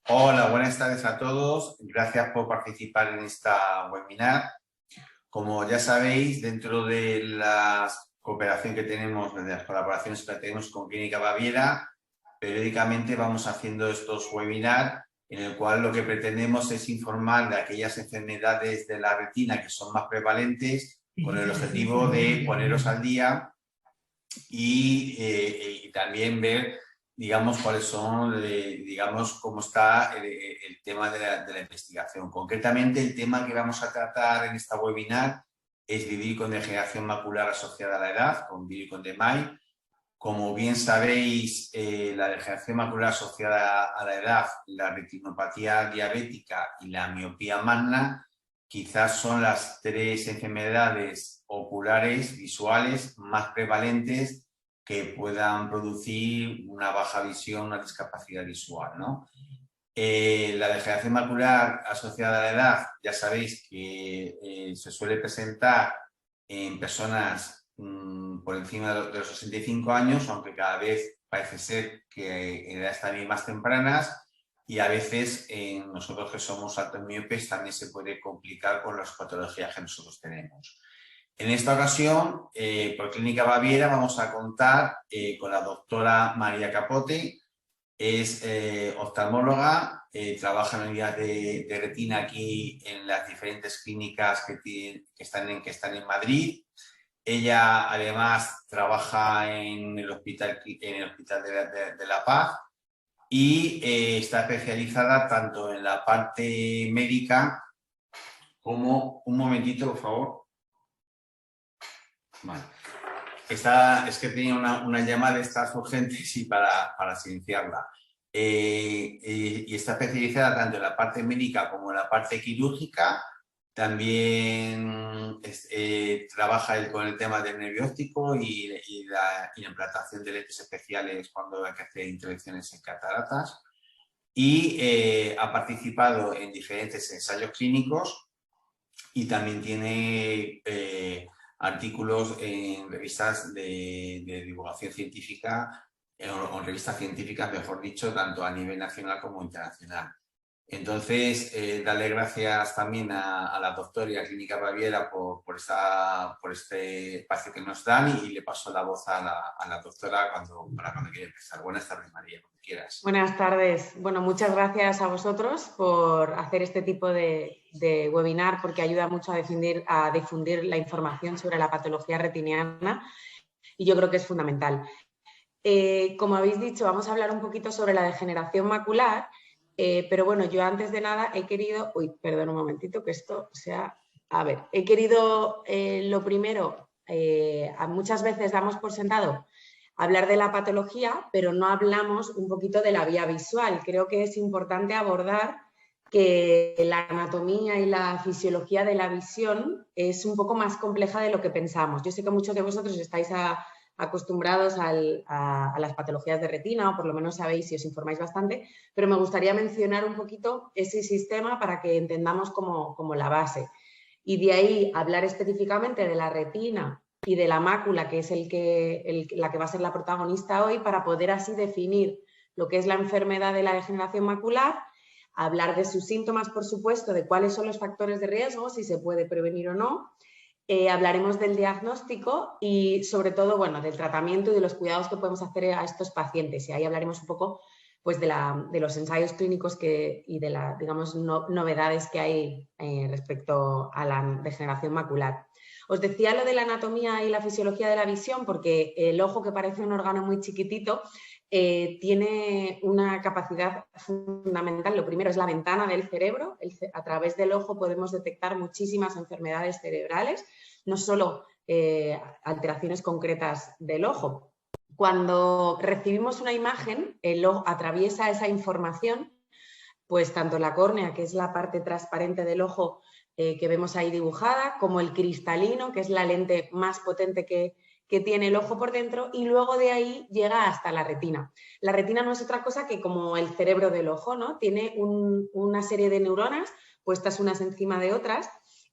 Hola, buenas tardes a todos. Gracias por participar en esta webinar. Como ya sabéis, dentro de la cooperación que tenemos, de las colaboraciones que tenemos con Clínica Baviera, periódicamente vamos haciendo estos webinars en el cual lo que pretendemos es informar de aquellas enfermedades de la retina que son más prevalentes con el objetivo de poneros al día y también ver, digamos, cuáles son, digamos, cómo está el tema de la investigación. Concretamente, el tema que vamos a tratar en esta webinar es vivir con degeneración macular asociada a la edad, con Vivir con DMAI. Como bien sabéis, la degeneración macular asociada a la edad, la retinopatía diabética y la miopía magna quizás son las tres enfermedades oculares visuales más prevalentes que puedan producir una baja visión, una discapacidad visual, ¿no? La degeneración macular asociada a la edad, ya sabéis que se suele presentar en personas por encima de los 65 años, aunque cada vez parece ser que en edades también más tempranas, y a veces nosotros que somos altos miopes también se puede complicar con las patologías que nosotros tenemos. En esta ocasión, por Clínica Baviera, vamos a contar con la doctora María Capote. Es oftalmóloga, trabaja en unidad de retina aquí en las diferentes clínicas que están en Madrid. Ella además trabaja en el Hospital de La Paz y está especializada tanto en la parte médica como... Un momentito, por favor. Vale. Es que tenía una llamada de estas urgentes y para silenciarla. Y está especializada tanto en la parte médica como en la parte quirúrgica. También trabaja con el tema del nervio óptico y la implantación de lentes especiales cuando hay que hacer intervenciones en cataratas. Y ha participado en diferentes ensayos clínicos y también tiene artículos en revistas de divulgación científica o en revistas científicas, mejor dicho, tanto a nivel nacional como internacional. Entonces, darle gracias también a la doctora y a Clínica Baviera por este espacio que nos dan y le paso la voz a la doctora para cuando quiera empezar. Buenas tardes, María, cuando quieras. Buenas tardes. Bueno, muchas gracias a vosotros por hacer este tipo de webinar porque ayuda mucho a difundir la información sobre la patología retiniana y yo creo que es fundamental. Como habéis dicho, vamos a hablar un poquito sobre la degeneración macular, pero bueno, yo antes de nada he querido... Uy, perdón un momentito que esto sea... A ver, he querido lo primero, muchas veces damos por sentado hablar de la patología, pero no hablamos un poquito de la vía visual. Creo que es importante abordar que la anatomía y la fisiología de la visión es un poco más compleja de lo que pensamos. Yo sé que muchos de vosotros estáis acostumbrados a las patologías de retina, o por lo menos sabéis y os informáis bastante, pero me gustaría mencionar un poquito ese sistema para que entendamos como la base. Y de ahí hablar específicamente de la retina y de la mácula, que es la que va a ser la protagonista hoy, para poder así definir lo que es la enfermedad de la degeneración macular, hablar de sus síntomas, por supuesto, de cuáles son los factores de riesgo, si se puede prevenir o no. Hablaremos del diagnóstico y, sobre todo, bueno, del tratamiento y de los cuidados que podemos hacer a estos pacientes. Y ahí hablaremos un poco pues, de los ensayos clínicos y de las, digamos, novedades que hay respecto a la degeneración macular. Os decía lo de la anatomía y la fisiología de la visión porque el ojo, que parece un órgano muy chiquitito, tiene una capacidad fundamental. Lo primero es la ventana del cerebro. A través del ojo podemos detectar muchísimas enfermedades cerebrales, no solo alteraciones concretas del ojo. Cuando recibimos una imagen, el ojo atraviesa esa información, pues tanto la córnea, que es la parte transparente del ojo que vemos ahí dibujada, como el cristalino, que es la lente más potente que tiene el ojo por dentro, y luego de ahí llega hasta la retina. La retina no es otra cosa que como el cerebro del ojo, ¿no? Tiene una serie de neuronas puestas unas encima de otras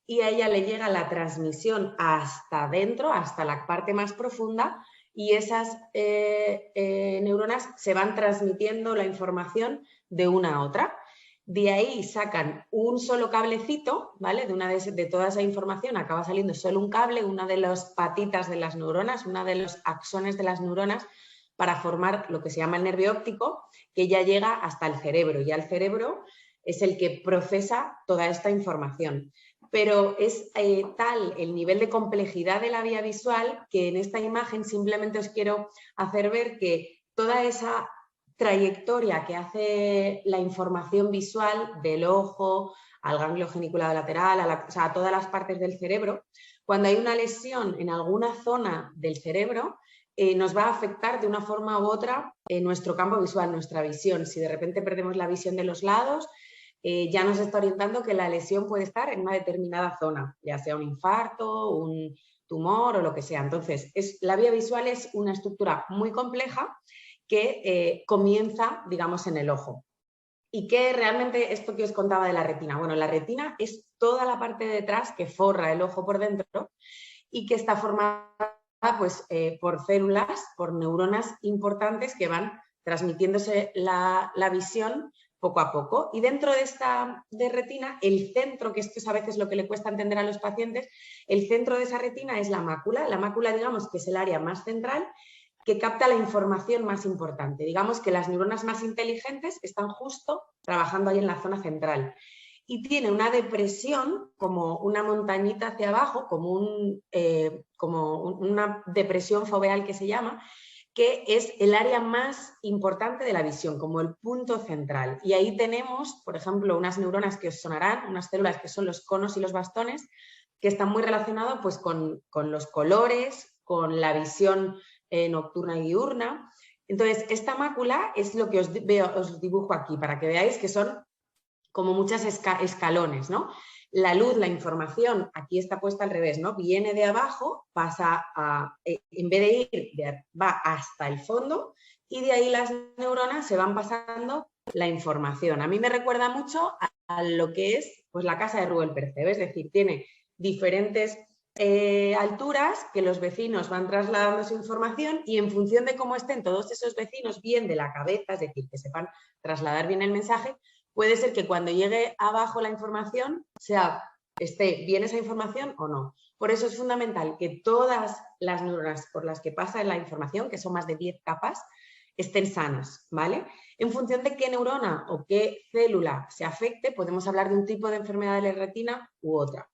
y a ella le llega la transmisión hasta dentro, hasta la parte más profunda, y esas neuronas se van transmitiendo la información de una a otra. De ahí sacan un solo cablecito, ¿vale? De toda esa información acaba saliendo solo un cable, una de las patitas de las neuronas, una de los axones de las neuronas, para formar lo que se llama el nervio óptico, que ya llega hasta el cerebro. Ya el cerebro es el que procesa toda esta información. Pero es tal el nivel de complejidad de la vía visual que en esta imagen simplemente os quiero hacer ver que toda esa trayectoria que hace la información visual del ojo al ganglio geniculado lateral, a todas las partes del cerebro, cuando hay una lesión en alguna zona del cerebro, nos va a afectar de una forma u otra nuestro campo visual, nuestra visión. Si de repente perdemos la visión de los lados, ya nos está orientando que la lesión puede estar en una determinada zona, ya sea un infarto, un tumor o lo que sea. Entonces, la vía visual es una estructura muy compleja que comienza, digamos, en el ojo. ¿Y qué realmente esto que os contaba de la retina? Bueno, la retina es toda la parte de detrás que forra el ojo por dentro y que está formada pues, por células, por neuronas importantes que van transmitiéndose la visión poco a poco. Y dentro de esta retina, el centro, que esto es a veces lo que le cuesta entender a los pacientes, el centro de esa retina es la mácula. La mácula, digamos, que es el área más central que capta la información más importante. Digamos que las neuronas más inteligentes están justo trabajando ahí en la zona central. Y tiene una depresión, como una montañita hacia abajo, como una depresión foveal que se llama, que es el área más importante de la visión, como el punto central. Y ahí tenemos, por ejemplo, unas neuronas que os sonarán, unas células que son los conos y los bastones, que están muy relacionados pues, con los colores, con la visión nocturna y diurna. Entonces, esta mácula es lo que os dibujo aquí, para que veáis que son como muchas escalones, ¿no? La luz, la información, aquí está puesta al revés, ¿no? Viene de abajo, pasa en vez de ir, va hasta el fondo y de ahí las neuronas se van pasando la información. A mí me recuerda mucho a lo que es pues, la casa de Rubén Percebe, es decir, tiene diferentes alturas que los vecinos van trasladando su información y en función de cómo estén todos esos vecinos bien de la cabeza, es decir, que sepan trasladar bien el mensaje, puede ser que cuando llegue abajo la información esté bien esa información o no. Por eso es fundamental que todas las neuronas por las que pasa la información, que son más de 10 capas, estén sanas, ¿vale? En función de qué neurona o qué célula se afecte, podemos hablar de un tipo de enfermedad de la retina u otra.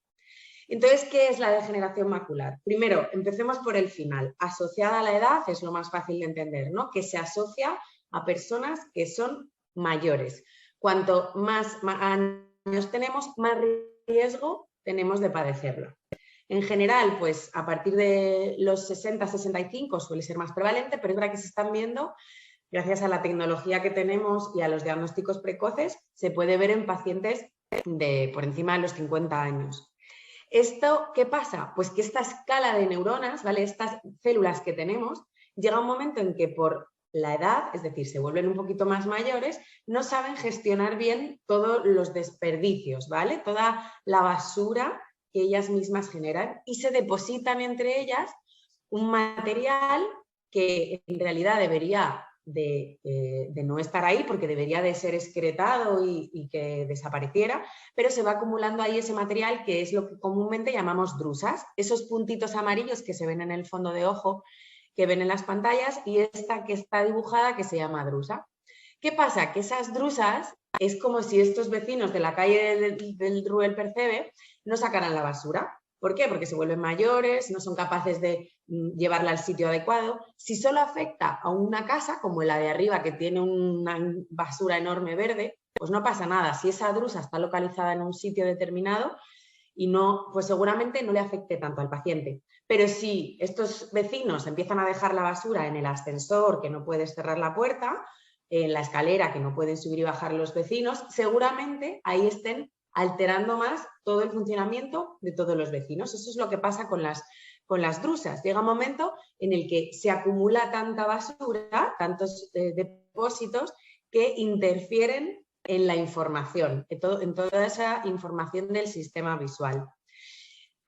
Entonces, ¿qué es la degeneración macular? Primero, empecemos por el final. Asociada a la edad es lo más fácil de entender, ¿no? Que se asocia a personas que son mayores. Cuanto más años tenemos, más riesgo tenemos de padecerla. En general, pues a partir de los 60-65 suele ser más prevalente, pero es verdad que se están viendo, gracias a la tecnología que tenemos y a los diagnósticos precoces, se puede ver en pacientes por encima de los 50 años. ¿Esto qué pasa? Pues que esta escala de neuronas, ¿vale? Estas células que tenemos, llega un momento en que por la edad, es decir, se vuelven un poquito más mayores, no saben gestionar bien todos los desperdicios, ¿vale? Toda la basura que ellas mismas generan y se depositan entre ellas un material que en realidad debería de no estar ahí porque debería de ser excretado y que desapareciera, pero se va acumulando ahí ese material que es lo que comúnmente llamamos drusas, esos puntitos amarillos que se ven en el fondo de ojo, que ven en las pantallas, y esta que está dibujada que se llama drusa. ¿Qué pasa? Que esas drusas es como si estos vecinos de la calle del Rubén Percebe no sacaran la basura. ¿Por qué? Porque se vuelven mayores, no son capaces de llevarla al sitio adecuado. Si solo afecta a una casa, como la de arriba, que tiene una basura enorme verde, pues no pasa nada. Si esa drusa está localizada en un sitio determinado, y no, pues seguramente no le afecte tanto al paciente. Pero si estos vecinos empiezan a dejar la basura en el ascensor, que no puedes cerrar la puerta, en la escalera, que no pueden subir y bajar los vecinos, seguramente ahí estén alterando más todo el funcionamiento de todos los vecinos. Eso es lo que pasa con las drusas. Llega un momento en el que se acumula tanta basura, tantos depósitos, que interfieren en la información, en toda esa información del sistema visual.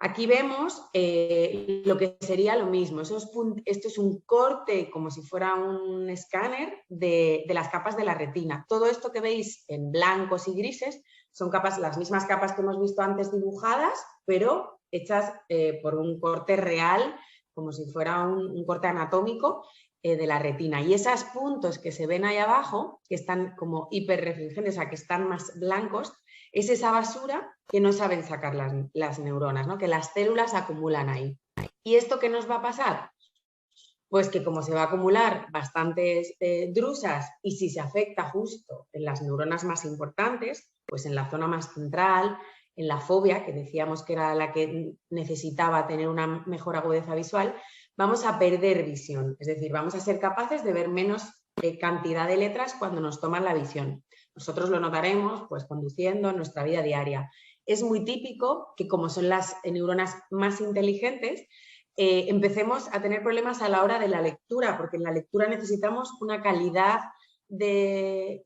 Aquí vemos lo que sería lo mismo. Esto es un corte como si fuera un escáner de las capas de la retina. Todo esto que veis en blancos y grises son capas, las mismas capas que hemos visto antes dibujadas, pero hechas por un corte real, como si fuera un corte anatómico de la retina. Y esos puntos que se ven ahí abajo, que están como hiperrefringentes, o sea, que están más blancos, es esa basura que no saben sacar las neuronas, ¿no? Que las células acumulan ahí. ¿Y esto qué nos va a pasar? Pues que como se va a acumular bastantes drusas y si se afecta justo en las neuronas más importantes, pues en la zona más central, en la fobia, que decíamos que era la que necesitaba tener una mejor agudeza visual, vamos a perder visión. Es decir, vamos a ser capaces de ver menos cantidad de letras cuando nos toman la visión. Nosotros lo notaremos pues conduciendo en nuestra vida diaria. Es muy típico que como son las neuronas más inteligentes, empecemos a tener problemas a la hora de la lectura, porque en la lectura necesitamos una calidad de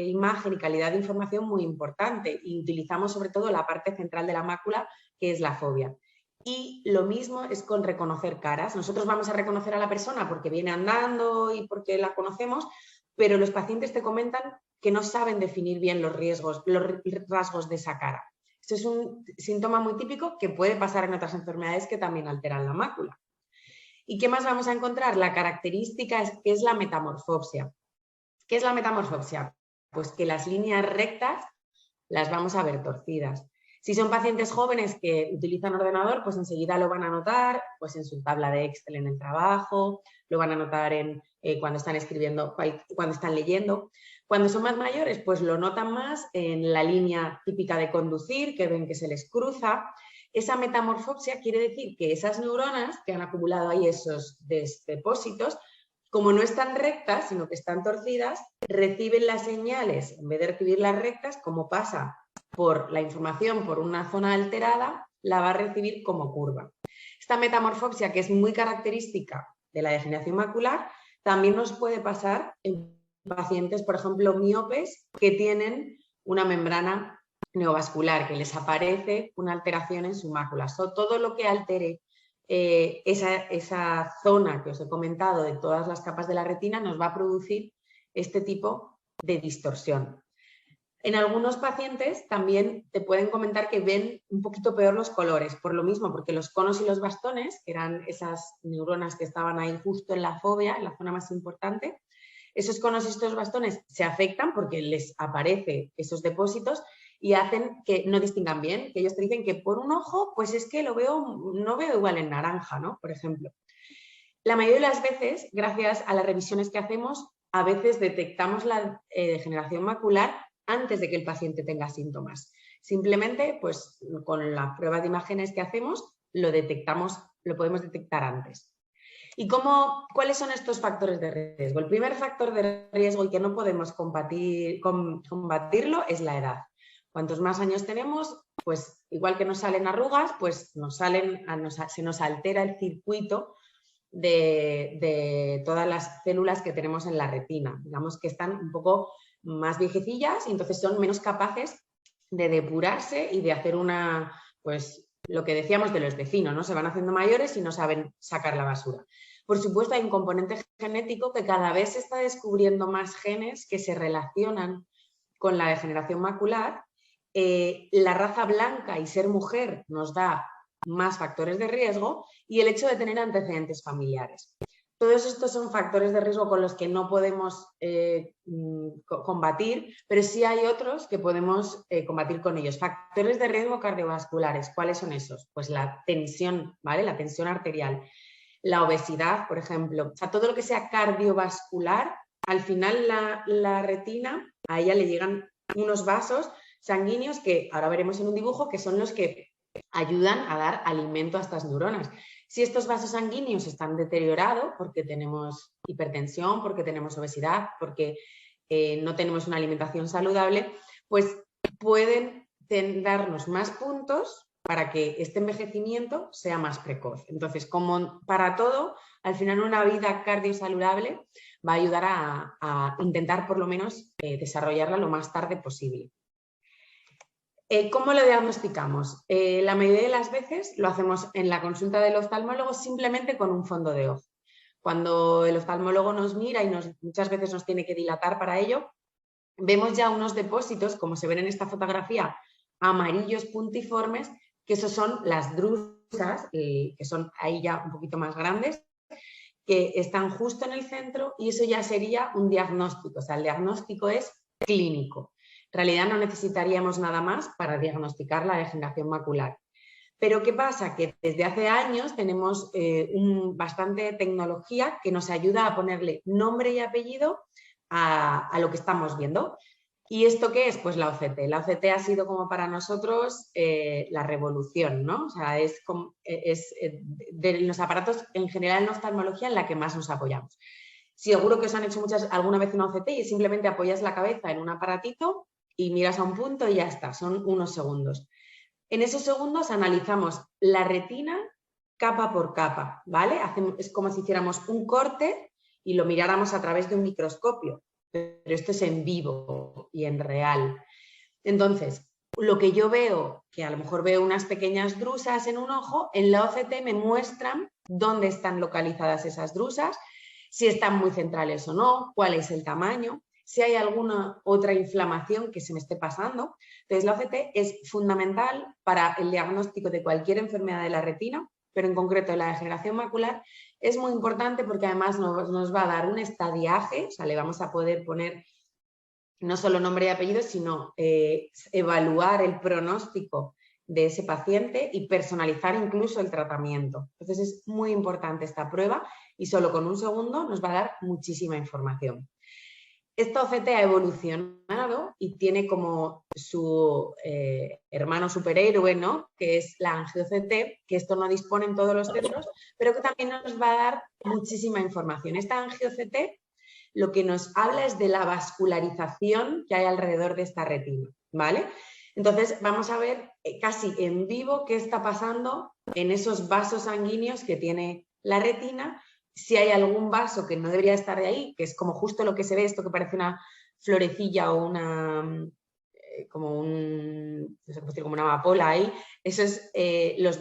imagen y calidad de información muy importante y utilizamos sobre todo la parte central de la mácula, que es la fobia. Y lo mismo es con reconocer caras. Nosotros vamos a reconocer a la persona porque viene andando y porque la conocemos, pero los pacientes te comentan que no saben definir bien los rasgos de esa cara. Esto es un síntoma muy típico que puede pasar en otras enfermedades que también alteran la mácula. ¿Y qué más vamos a encontrar? La característica que es la metamorfopsia. ¿Qué es la metamorfopsia? Pues que las líneas rectas las vamos a ver torcidas. Si son pacientes jóvenes que utilizan ordenador, pues enseguida lo van a notar pues en su tabla de Excel en el trabajo, lo van a notar cuando están escribiendo, cuando están leyendo. Cuando son más mayores, pues lo notan más en la línea típica de conducir, que ven que se les cruza. Esa metamorfopsia quiere decir que esas neuronas que han acumulado ahí esos depósitos, como no están rectas, sino que están torcidas, reciben las señales, en vez de recibirlas rectas, como pasa por la información por una zona alterada, la va a recibir como curva. Esta metamorfopsia, que es muy característica de la degeneración macular, también nos puede pasar en pacientes, por ejemplo, miopes, que tienen una membrana neovascular, que les aparece una alteración en su mácula. Todo lo que altere esa zona que os he comentado de todas las capas de la retina nos va a producir este tipo de distorsión. En algunos pacientes también te pueden comentar que ven un poquito peor los colores, por lo mismo, porque los conos y los bastones, que eran esas neuronas que estaban ahí justo en la fobia, en la zona más importante, esos conos y estos bastones se afectan porque les aparecen esos depósitos y hacen que no distingan bien, que ellos te dicen que por un ojo, pues es que no veo igual en naranja, ¿no? Por ejemplo. La mayoría de las veces, gracias a las revisiones que hacemos, a veces detectamos la degeneración macular antes de que el paciente tenga síntomas. Simplemente, pues con las pruebas de imágenes que hacemos, lo podemos detectar antes. ¿Y cuáles son estos factores de riesgo? El primer factor de riesgo y que no podemos combatirlo es la edad. Cuantos más años tenemos, pues igual que nos salen arrugas, pues se nos altera el circuito de todas las células que tenemos en la retina. Digamos que están un poco más viejecillas y entonces son menos capaces de depurarse y de hacer pues lo que decíamos de los vecinos, ¿no? Se van haciendo mayores y no saben sacar la basura. Por supuesto, hay un componente genético que cada vez se está descubriendo más genes que se relacionan con la degeneración macular. La raza blanca y ser mujer nos da más factores de riesgo y el hecho de tener antecedentes familiares. Todos estos son factores de riesgo con los que no podemos combatir, pero sí hay otros que podemos combatir con ellos. Factores de riesgo cardiovasculares, ¿cuáles son esos? Pues la tensión, ¿vale? La tensión arterial, la obesidad, por ejemplo. O sea, todo lo que sea cardiovascular, al final la retina, a ella le llegan unos vasos sanguíneos que ahora veremos en un dibujo, que son los que ayudan a dar alimento a estas neuronas. Si estos vasos sanguíneos están deteriorados porque tenemos hipertensión, porque tenemos obesidad, porque no tenemos una alimentación saludable, pues pueden darnos más puntos para que este envejecimiento sea más precoz. Entonces, como para todo, al final una vida cardiosaludable va a ayudar a intentar por lo menos desarrollarla lo más tarde posible. ¿Cómo lo diagnosticamos? La mayoría de las veces lo hacemos en la consulta del oftalmólogo simplemente con un fondo de ojo. Cuando el oftalmólogo nos mira y muchas veces nos tiene que dilatar para ello, vemos ya unos depósitos, como se ven en esta fotografía, amarillos puntiformes, que esos son las drusas, que son ahí ya un poquito más grandes, que están justo en el centro, y eso ya sería un diagnóstico. O sea, el diagnóstico es clínico. En realidad no necesitaríamos nada más para diagnosticar la degeneración macular. Pero ¿qué pasa? Que desde hace años tenemos bastante tecnología que nos ayuda a ponerle nombre y apellido a lo que estamos viendo. ¿Y esto qué es? Pues la OCT. La OCT ha sido como para nosotros la revolución, ¿no? O sea, es de los aparatos en general en oftalmología en la que más nos apoyamos. Seguro que os han hecho alguna vez una OCT y simplemente apoyas la cabeza en un aparatito y miras a un punto y ya está, son unos segundos. En esos segundos analizamos la retina capa por capa, ¿vale? Es como si hiciéramos un corte y lo miráramos a través de un microscopio, pero esto es en vivo y en real. Entonces, lo que yo veo, que a lo mejor veo unas pequeñas drusas en un ojo, en la OCT me muestran dónde están localizadas esas drusas, si están muy centrales o no, cuál es el tamaño, si hay alguna otra inflamación que se me esté pasando. Entonces, la OCT es fundamental para el diagnóstico de cualquier enfermedad de la retina, pero en concreto de la degeneración macular. Es muy importante porque además nos va a dar un estadiaje, o sea, le vamos a poder poner no solo nombre y apellido, sino evaluar el pronóstico de ese paciente y personalizar incluso el tratamiento. Entonces es muy importante esta prueba y solo con un segundo nos va a dar muchísima información. Esta OCT ha evolucionado y tiene como su hermano superhéroe, ¿no? Que es la angio-OCT, que esto no dispone en todos los centros, pero que también nos va a dar muchísima información. Esta angio-OCT lo que nos habla es de la vascularización que hay alrededor de esta retina, ¿vale? Entonces vamos a ver casi en vivo qué está pasando en esos vasos sanguíneos que tiene la retina, si hay algún vaso que no debería estar de ahí, que es como justo lo que se ve, esto que parece una florecilla o una como una amapola ahí, eso es unos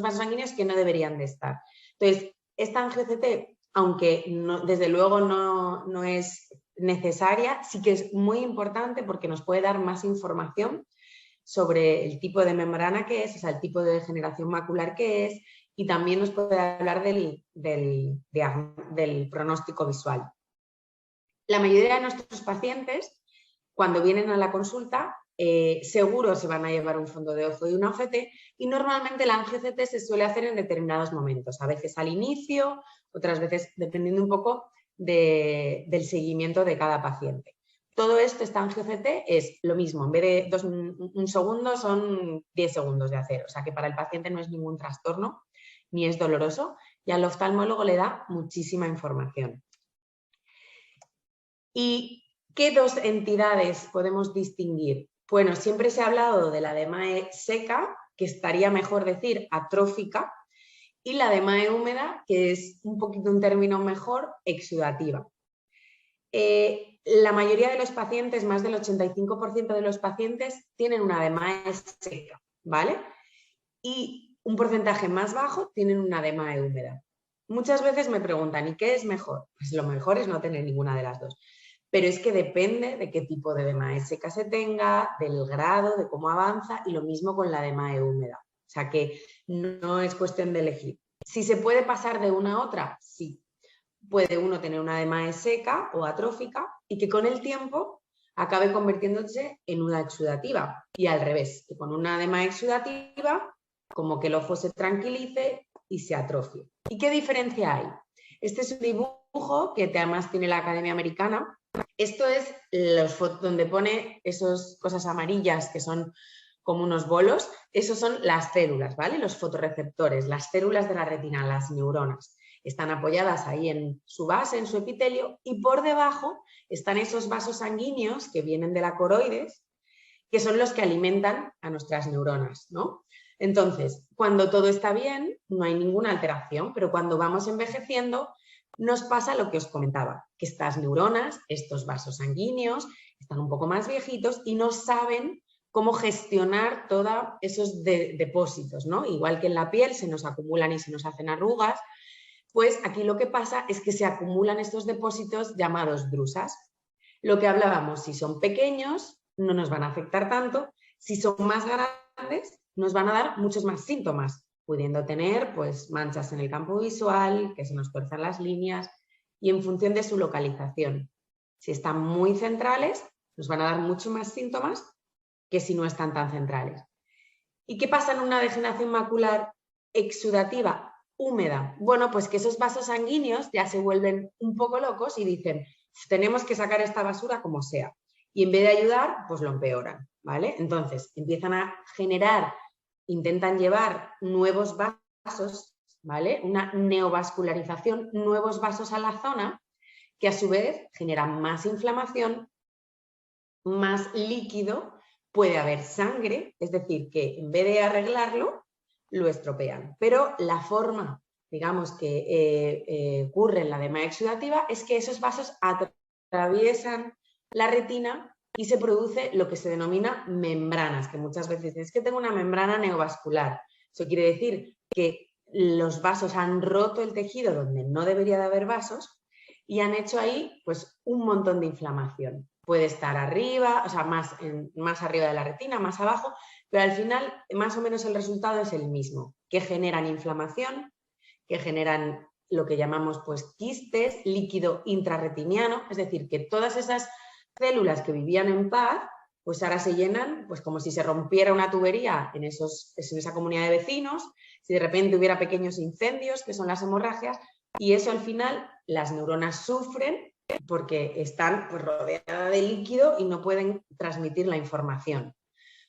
vasos sanguíneos que no deberían de estar. Entonces, esta angio-OCT, aunque desde luego no es necesaria, sí que es muy importante porque nos puede dar más información sobre el tipo de membrana que es, o sea, el tipo de degeneración macular que es, y también nos puede hablar del pronóstico visual. La mayoría de nuestros pacientes, cuando vienen a la consulta, seguro se van a llevar un fondo de ojo y una OCT, y normalmente la angio-OCT se suele hacer en determinados momentos, a veces al inicio, otras veces dependiendo un poco del seguimiento de cada paciente. Todo esto, esta angio-OCT, es lo mismo, en vez de un segundo son 10 segundos de hacer, o sea que para el paciente no es ningún trastorno ni es doloroso, y al oftalmólogo le da muchísima información. ¿Y qué dos entidades podemos distinguir? Bueno, siempre se ha hablado de la DMAE seca, que estaría mejor decir atrófica, y la DMAE húmeda, que es un poquito un término mejor, exudativa. La mayoría de los pacientes, más del 85% de los pacientes, tienen una DMAE seca, ¿vale? Y un porcentaje más bajo tienen una DMAE húmeda. Muchas veces me preguntan, ¿y qué es mejor? Pues lo mejor es no tener ninguna de las dos. Pero es que depende de qué tipo de DMAE seca se tenga, del grado, de cómo avanza, y lo mismo con la DMAE húmeda. O sea que no es cuestión de elegir. Si se puede pasar de una a otra, sí. Puede uno tener una DMAE seca o atrófica y que con el tiempo acabe convirtiéndose en una exudativa. Y al revés, que con una DMAE exudativa, como que el ojo se tranquilice y se atrofie. ¿Y qué diferencia hay? Este es un dibujo que además tiene la Academia Americana. Esto es donde pone esas cosas amarillas que son como unos bolos. Esos son las células, ¿vale? Los fotorreceptores, las células de la retina, las neuronas. Están apoyadas ahí en su base, en su epitelio, y por debajo están esos vasos sanguíneos que vienen de la coroides, que son los que alimentan a nuestras neuronas, ¿no? Entonces, cuando todo está bien, no hay ninguna alteración, pero cuando vamos envejeciendo, nos pasa lo que os comentaba, que estas neuronas, estos vasos sanguíneos, están un poco más viejitos y no saben cómo gestionar todos esos depósitos, ¿no? Igual que en la piel se nos acumulan y se nos hacen arrugas, pues aquí lo que pasa es que se acumulan estos depósitos llamados drusas. Lo que hablábamos, si son pequeños, no nos van a afectar tanto, si son más grandes, nos van a dar muchos más síntomas, pudiendo tener pues manchas en el campo visual, que se nos tuerzan las líneas, y en función de su localización. Si están muy centrales, nos van a dar mucho más síntomas que si no están tan centrales. ¿Y qué pasa en una degeneración macular exudativa húmeda? Bueno, pues que esos vasos sanguíneos ya se vuelven un poco locos y dicen, tenemos que sacar esta basura como sea. Y en vez de ayudar, pues lo empeoran, ¿vale? Entonces, empiezan a generar, intentan llevar nuevos vasos, ¿vale? Una neovascularización, nuevos vasos a la zona, que a su vez generan más inflamación, más líquido, puede haber sangre, es decir, que en vez de arreglarlo, lo estropean. Pero la forma, digamos, que ocurre en la edema exudativa es que esos vasos atraviesan la retina y se produce lo que se denomina membranas, que muchas veces es que tengo una membrana neovascular. Eso quiere decir que los vasos han roto el tejido donde no debería de haber vasos y han hecho ahí pues un montón de inflamación. Puede estar arriba, o sea, más arriba de la retina, más abajo, pero al final más o menos el resultado es el mismo, que generan inflamación, que generan lo que llamamos pues quistes, líquido intrarretiniano, es decir, que todas esas células que vivían en paz, pues ahora se llenan pues como si se rompiera una tubería en esa comunidad de vecinos, si de repente hubiera pequeños incendios, que son las hemorragias, y eso al final las neuronas sufren porque están pues, rodeadas de líquido y no pueden transmitir la información.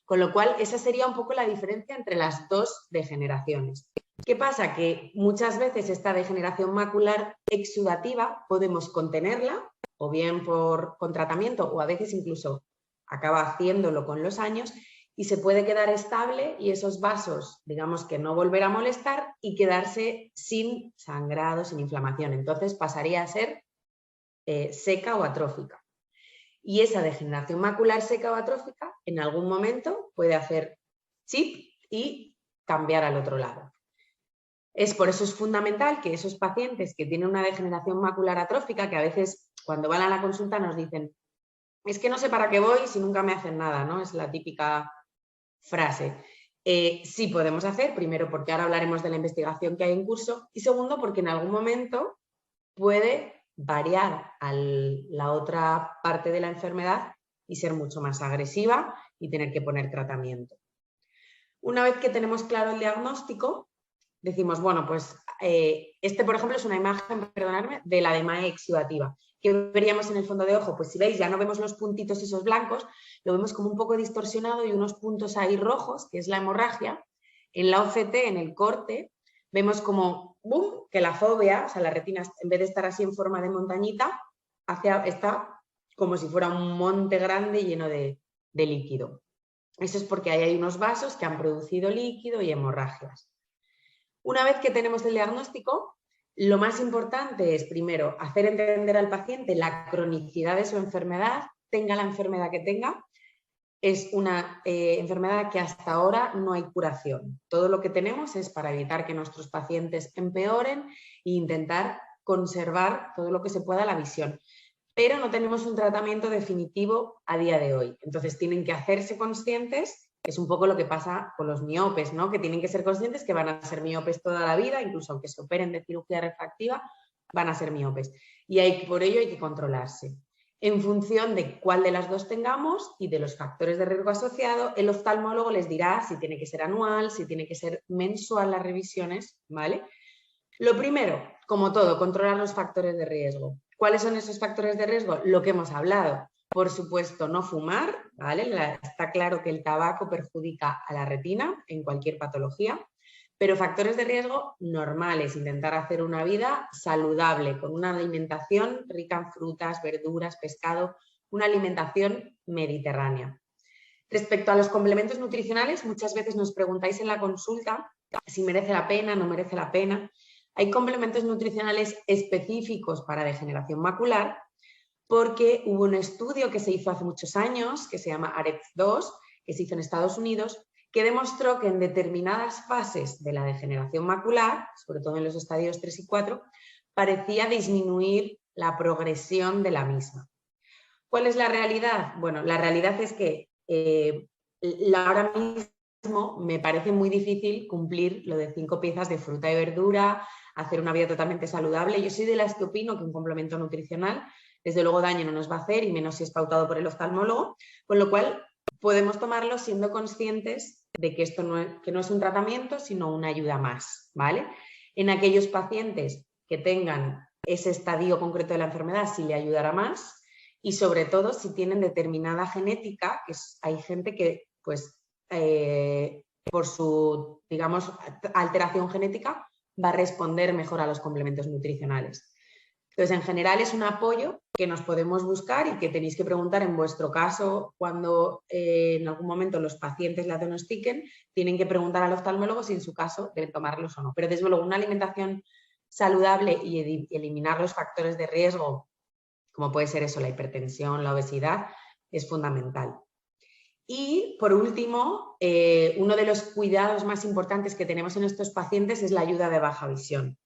Con lo cual, esa sería un poco la diferencia entre las dos degeneraciones. ¿Qué pasa? Que muchas veces esta degeneración macular exudativa podemos contenerla, o bien con tratamiento, o a veces incluso acaba haciéndolo con los años, y se puede quedar estable y esos vasos, digamos que no volver a molestar y quedarse sin sangrado, sin inflamación. Entonces pasaría a ser seca o atrófica. Y esa degeneración macular seca o atrófica en algún momento puede hacer chip y cambiar al otro lado. Por eso es fundamental que esos pacientes que tienen una degeneración macular atrófica, que a veces cuando van a la consulta nos dicen, es que no sé para qué voy si nunca me hacen nada, ¿no? Es la típica frase. Sí podemos hacer, primero porque ahora hablaremos de la investigación que hay en curso y segundo porque en algún momento puede variar a la otra parte de la enfermedad y ser mucho más agresiva y tener que poner tratamiento. Una vez que tenemos claro el diagnóstico, decimos, bueno, pues por ejemplo es una imagen, perdonadme, de la edema exudativa. ¿Qué veríamos en el fondo de ojo? Pues si veis, ya no vemos los puntitos esos blancos, lo vemos como un poco distorsionado y unos puntos ahí rojos, que es la hemorragia. En la OCT, en el corte, vemos como, ¡bum!, que la fóvea, o sea, la retina, en vez de estar así en forma de montañita, está como si fuera un monte grande lleno de líquido. Eso es porque ahí hay unos vasos que han producido líquido y hemorragias. Una vez que tenemos el diagnóstico, lo más importante es, primero, hacer entender al paciente la cronicidad de su enfermedad, tenga la enfermedad que tenga. Es una enfermedad que hasta ahora no hay curación. Todo lo que tenemos es para evitar que nuestros pacientes empeoren e intentar conservar todo lo que se pueda la visión. Pero no tenemos un tratamiento definitivo a día de hoy. Entonces tienen que hacerse conscientes, es un poco lo que pasa con los miopes, ¿no? Que tienen que ser conscientes que van a ser miopes toda la vida, incluso aunque se operen de cirugía refractiva, van a ser miopes. Y por ello hay que controlarse. En función de cuál de las dos tengamos y de los factores de riesgo asociado, el oftalmólogo les dirá si tiene que ser anual, si tiene que ser mensual las revisiones, ¿vale? Lo primero, como todo, controlar los factores de riesgo. ¿Cuáles son esos factores de riesgo? Lo que hemos hablado. Por supuesto, no fumar, ¿vale? Está claro que el tabaco perjudica a la retina en cualquier patología. Pero factores de riesgo normales, intentar hacer una vida saludable, con una alimentación rica en frutas, verduras, pescado, una alimentación mediterránea. Respecto a los complementos nutricionales, muchas veces nos preguntáis en la consulta si merece la pena, no merece la pena. Hay complementos nutricionales específicos para degeneración macular porque hubo un estudio que se hizo hace muchos años, que se llama AREX2, que se hizo en Estados Unidos, que demostró que en determinadas fases de la degeneración macular, sobre todo en los estadios 3 y 4, parecía disminuir la progresión de la misma. ¿Cuál es la realidad? Bueno, la realidad es que ahora mismo me parece muy difícil cumplir lo de 5 piezas de fruta y verdura, hacer una vida totalmente saludable. Yo soy de las que opino que un complemento nutricional, desde luego, daño no nos va a hacer, y menos si es pautado por el oftalmólogo, con lo cual podemos tomarlo siendo conscientes de que esto no es un tratamiento, sino una ayuda más, ¿vale? En aquellos pacientes que tengan ese estadio concreto de la enfermedad, sí le ayudará más, y sobre todo si tienen determinada genética, que hay gente que, pues, por su, digamos, alteración genética, va a responder mejor a los complementos nutricionales. Entonces, en general es un apoyo que nos podemos buscar y que tenéis que preguntar en vuestro caso cuando en algún momento los pacientes la diagnostiquen, tienen que preguntar al oftalmólogo si en su caso deben tomarlos o no. Pero desde luego una alimentación saludable y eliminar los factores de riesgo, como puede ser eso, la hipertensión, la obesidad, es fundamental. Y por último, uno de los cuidados más importantes que tenemos en estos pacientes es la ayuda de baja visión.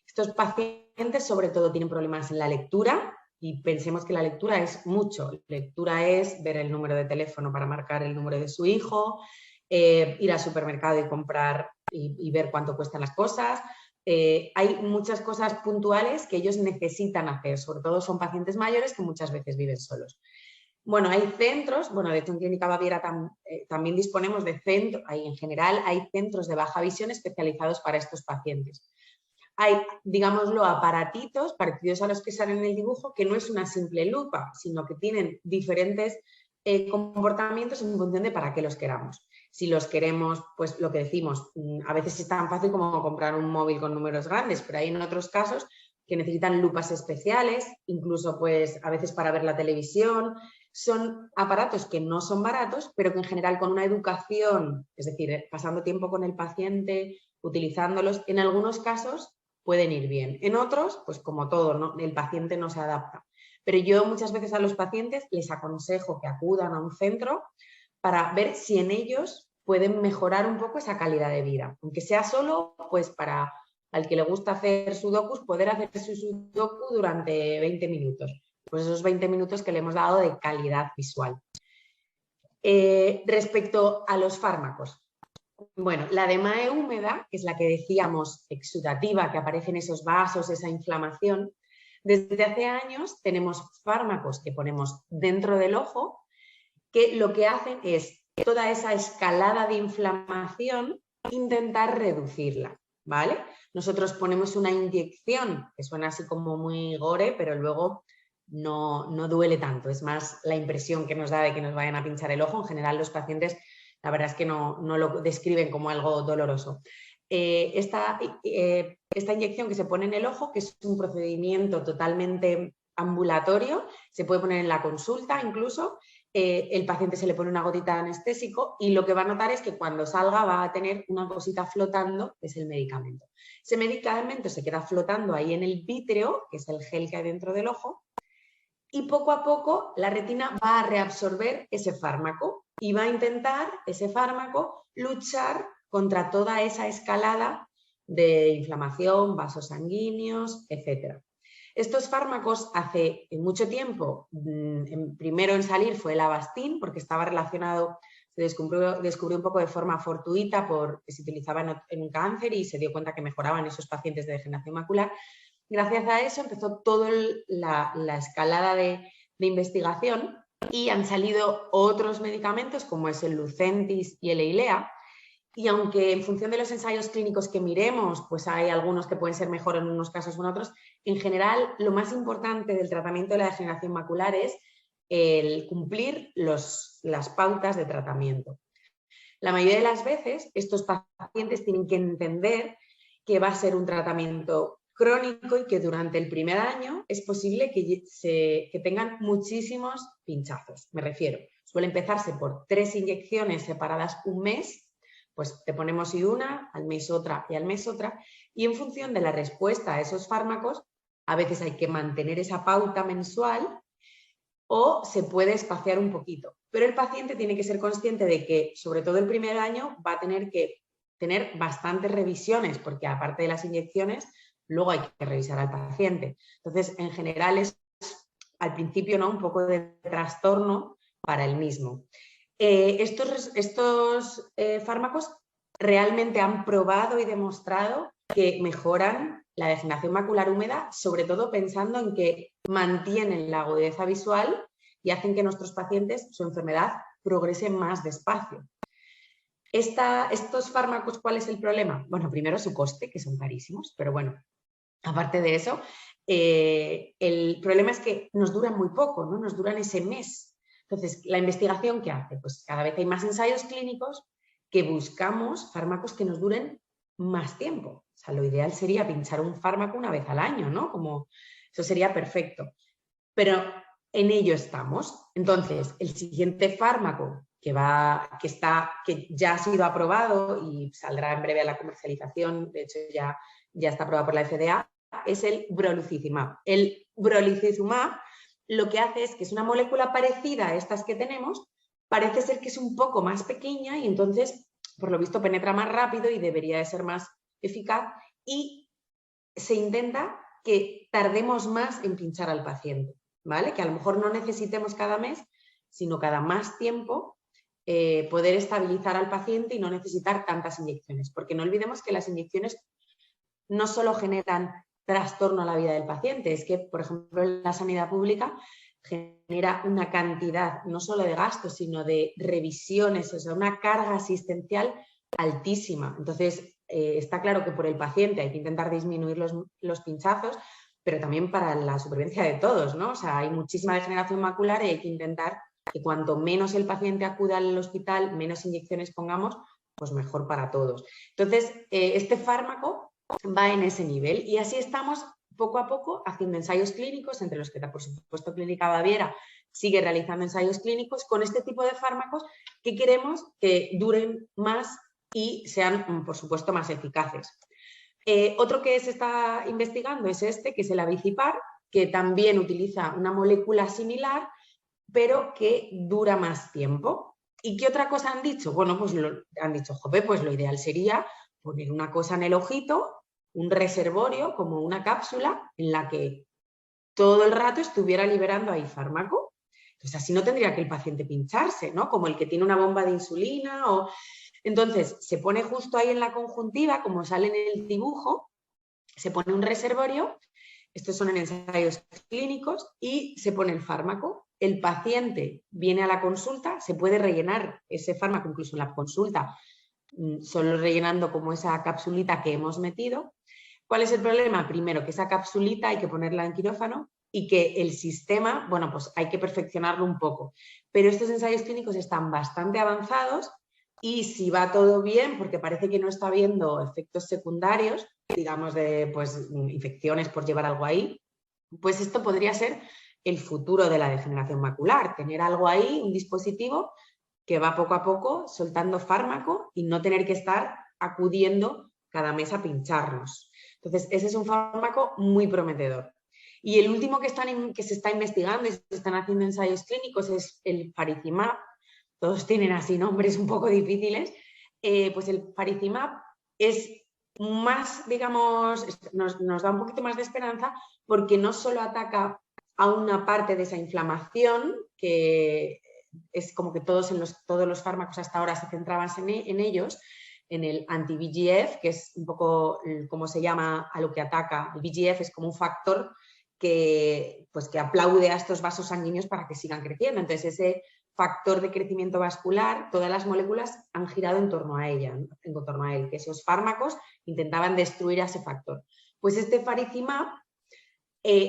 Estos pacientes sobre todo tienen problemas en la lectura, y pensemos que la lectura es mucho. Lectura es ver el número de teléfono para marcar el número de su hijo, ir al supermercado y comprar y ver cuánto cuestan las cosas. Hay muchas cosas puntuales que ellos necesitan hacer, sobre todo son pacientes mayores que muchas veces viven solos. Bueno, hay centros, bueno, de hecho en Clínica Baviera también disponemos de centros, en general hay centros de baja visión especializados para estos pacientes. Hay, digámoslo, aparatitos parecidos a los que salen en el dibujo, que no es una simple lupa, sino que tienen diferentes comportamientos en función de para qué los queramos. Si los queremos, pues lo que decimos, a veces es tan fácil como comprar un móvil con números grandes, pero hay en otros casos que necesitan lupas especiales, incluso pues a veces para ver la televisión. Son aparatos que no son baratos, pero que en general con una educación, es decir, pasando tiempo con el paciente, utilizándolos, en algunos casos pueden ir bien. En otros, pues como todo, ¿no? El paciente no se adapta. Pero yo muchas veces a los pacientes les aconsejo que acudan a un centro para ver si en ellos pueden mejorar un poco esa calidad de vida. Aunque sea solo, pues para al que le gusta hacer sudokus, poder hacer su sudoku durante 20 minutos. Pues esos 20 minutos que le hemos dado de calidad visual. Respecto a los fármacos. Bueno, la DMAE húmeda, que es la que decíamos exudativa, que aparece en esos vasos, esa inflamación, desde hace años tenemos fármacos que ponemos dentro del ojo que lo que hacen es toda esa escalada de inflamación intentar reducirla, ¿vale? Nosotros ponemos una inyección, que suena así como muy gore, pero luego no duele tanto, es más la impresión que nos da de que nos vayan a pinchar el ojo. En general los pacientes la verdad es que no lo describen como algo doloroso. Esta inyección que se pone en el ojo, que es un procedimiento totalmente ambulatorio, se puede poner en la consulta incluso, el paciente se le pone una gotita de anestésico y lo que va a notar es que cuando salga va a tener una cosita flotando, que es el medicamento. Ese medicamento se queda flotando ahí en el vítreo, que es el gel que hay dentro del ojo, y poco a poco la retina va a reabsorber ese fármaco y va a intentar ese fármaco luchar contra toda esa escalada de inflamación, vasos sanguíneos, etc. Estos fármacos hace mucho tiempo, primero en salir fue el Avastin, porque estaba relacionado, se descubrió un poco de forma fortuita porque se utilizaba en un cáncer y se dio cuenta que mejoraban esos pacientes de degeneración macular. Gracias a eso empezó toda la escalada de investigación y han salido otros medicamentos como es el Lucentis y el Eylea. Y aunque en función de los ensayos clínicos que miremos, pues hay algunos que pueden ser mejor en unos casos o en otros, en general lo más importante del tratamiento de la degeneración macular es el cumplir las pautas de tratamiento. La mayoría de las veces estos pacientes tienen que entender que va a ser un tratamiento crónico y que durante el primer año es posible que tengan muchísimos pinchazos. Me refiero, suele empezarse por 3 inyecciones separadas un mes, pues te ponemos una, al mes otra y al mes otra, y en función de la respuesta a esos fármacos, a veces hay que mantener esa pauta mensual o se puede espaciar un poquito. pero el paciente tiene que ser consciente de que, sobre todo el primer año, va a tener que tener bastantes revisiones, porque aparte de las inyecciones, luego hay que revisar al paciente. Entonces, en general es al principio, ¿no?, un poco de trastorno para el mismo. Estos fármacos realmente han probado y demostrado que mejoran la degeneración macular húmeda, sobre todo pensando en que mantienen la agudeza visual y hacen que nuestros pacientes, su enfermedad, progrese más despacio. Estos fármacos, ¿cuál es el problema? Bueno, primero su coste, que son carísimos, pero bueno, aparte de eso, el problema es que nos duran muy poco, ¿no? Nos duran ese mes. Entonces, ¿la investigación qué hace? Pues cada vez hay más ensayos clínicos que buscamos fármacos que nos duren más tiempo. O sea, lo ideal sería pinchar un fármaco una vez al año, ¿no? Como, eso sería perfecto. Pero en ello estamos. Entonces, el siguiente fármaco que ya ha sido aprobado y saldrá en breve a la comercialización, de hecho ya está aprobado por la FDA, es el brolucizumab. El brolucizumab lo que hace es que es una molécula parecida a estas que tenemos, parece ser que es un poco más pequeña y entonces, por lo visto, penetra más rápido y debería de ser más eficaz, y se intenta que tardemos más en pinchar al paciente, ¿vale? Que a lo mejor no necesitemos cada mes, sino cada más tiempo poder estabilizar al paciente y no necesitar tantas inyecciones, porque no olvidemos que las inyecciones no solo generan trastorno a la vida del paciente, es que, por ejemplo, en la sanidad pública genera una cantidad no solo de gastos, sino de revisiones, o sea, una carga asistencial altísima. Entonces, está claro que por el paciente hay que intentar disminuir los pinchazos, pero también para la supervivencia de todos, ¿no? O sea, hay muchísima degeneración macular y hay que intentar que cuanto menos el paciente acuda al hospital, menos inyecciones pongamos, pues mejor para todos. Entonces, este fármaco va en ese nivel y así estamos poco a poco haciendo ensayos clínicos, entre los que, por supuesto, Clínica Baviera sigue realizando ensayos clínicos con este tipo de fármacos que queremos que duren más y sean, por supuesto, más eficaces. Otro que se está investigando es este, que es el Abicipar, que también utiliza una molécula similar, pero que dura más tiempo. ¿Y qué otra cosa han dicho? Bueno, pues han dicho, jope, pues lo ideal sería poner una cosa en el ojito, un reservorio, como una cápsula, en la que todo el rato estuviera liberando ahí fármaco. Entonces, así no tendría que el paciente pincharse, ¿no? Como el que tiene una bomba de insulina o... Entonces, se pone justo ahí en la conjuntiva, como sale en el dibujo, se pone un reservorio, estos son en ensayos clínicos, y se pone el fármaco. El paciente viene a la consulta, se puede rellenar ese fármaco incluso en la consulta, solo rellenando como esa capsulita que hemos metido. ¿Cuál es el problema? Primero, que esa capsulita hay que ponerla en quirófano y que el sistema, bueno, pues hay que perfeccionarlo un poco. Pero estos ensayos clínicos están bastante avanzados y si va todo bien, porque parece que no está habiendo efectos secundarios, digamos de pues, infecciones por llevar algo ahí, pues esto podría ser el futuro de la degeneración macular, tener algo ahí, un dispositivo que va poco a poco soltando fármaco y no tener que estar acudiendo cada mes a pincharnos. Entonces, ese es un fármaco muy prometedor. Y el último que se está investigando y se están haciendo ensayos clínicos es el faricimab. Todos tienen así nombres un poco difíciles. Pues el faricimab es más, digamos, nos da un poquito más de esperanza porque no solo ataca a una parte de esa inflamación, que es como que todos los fármacos hasta ahora se centraban en ellos, en el anti-VEGF, que es un poco como se llama a lo que ataca. El VEGF es como un factor que aplaude a estos vasos sanguíneos para que sigan creciendo. Entonces, ese factor de crecimiento vascular, todas las moléculas han girado en torno a él, que esos fármacos intentaban destruir a ese factor. Pues este faricimab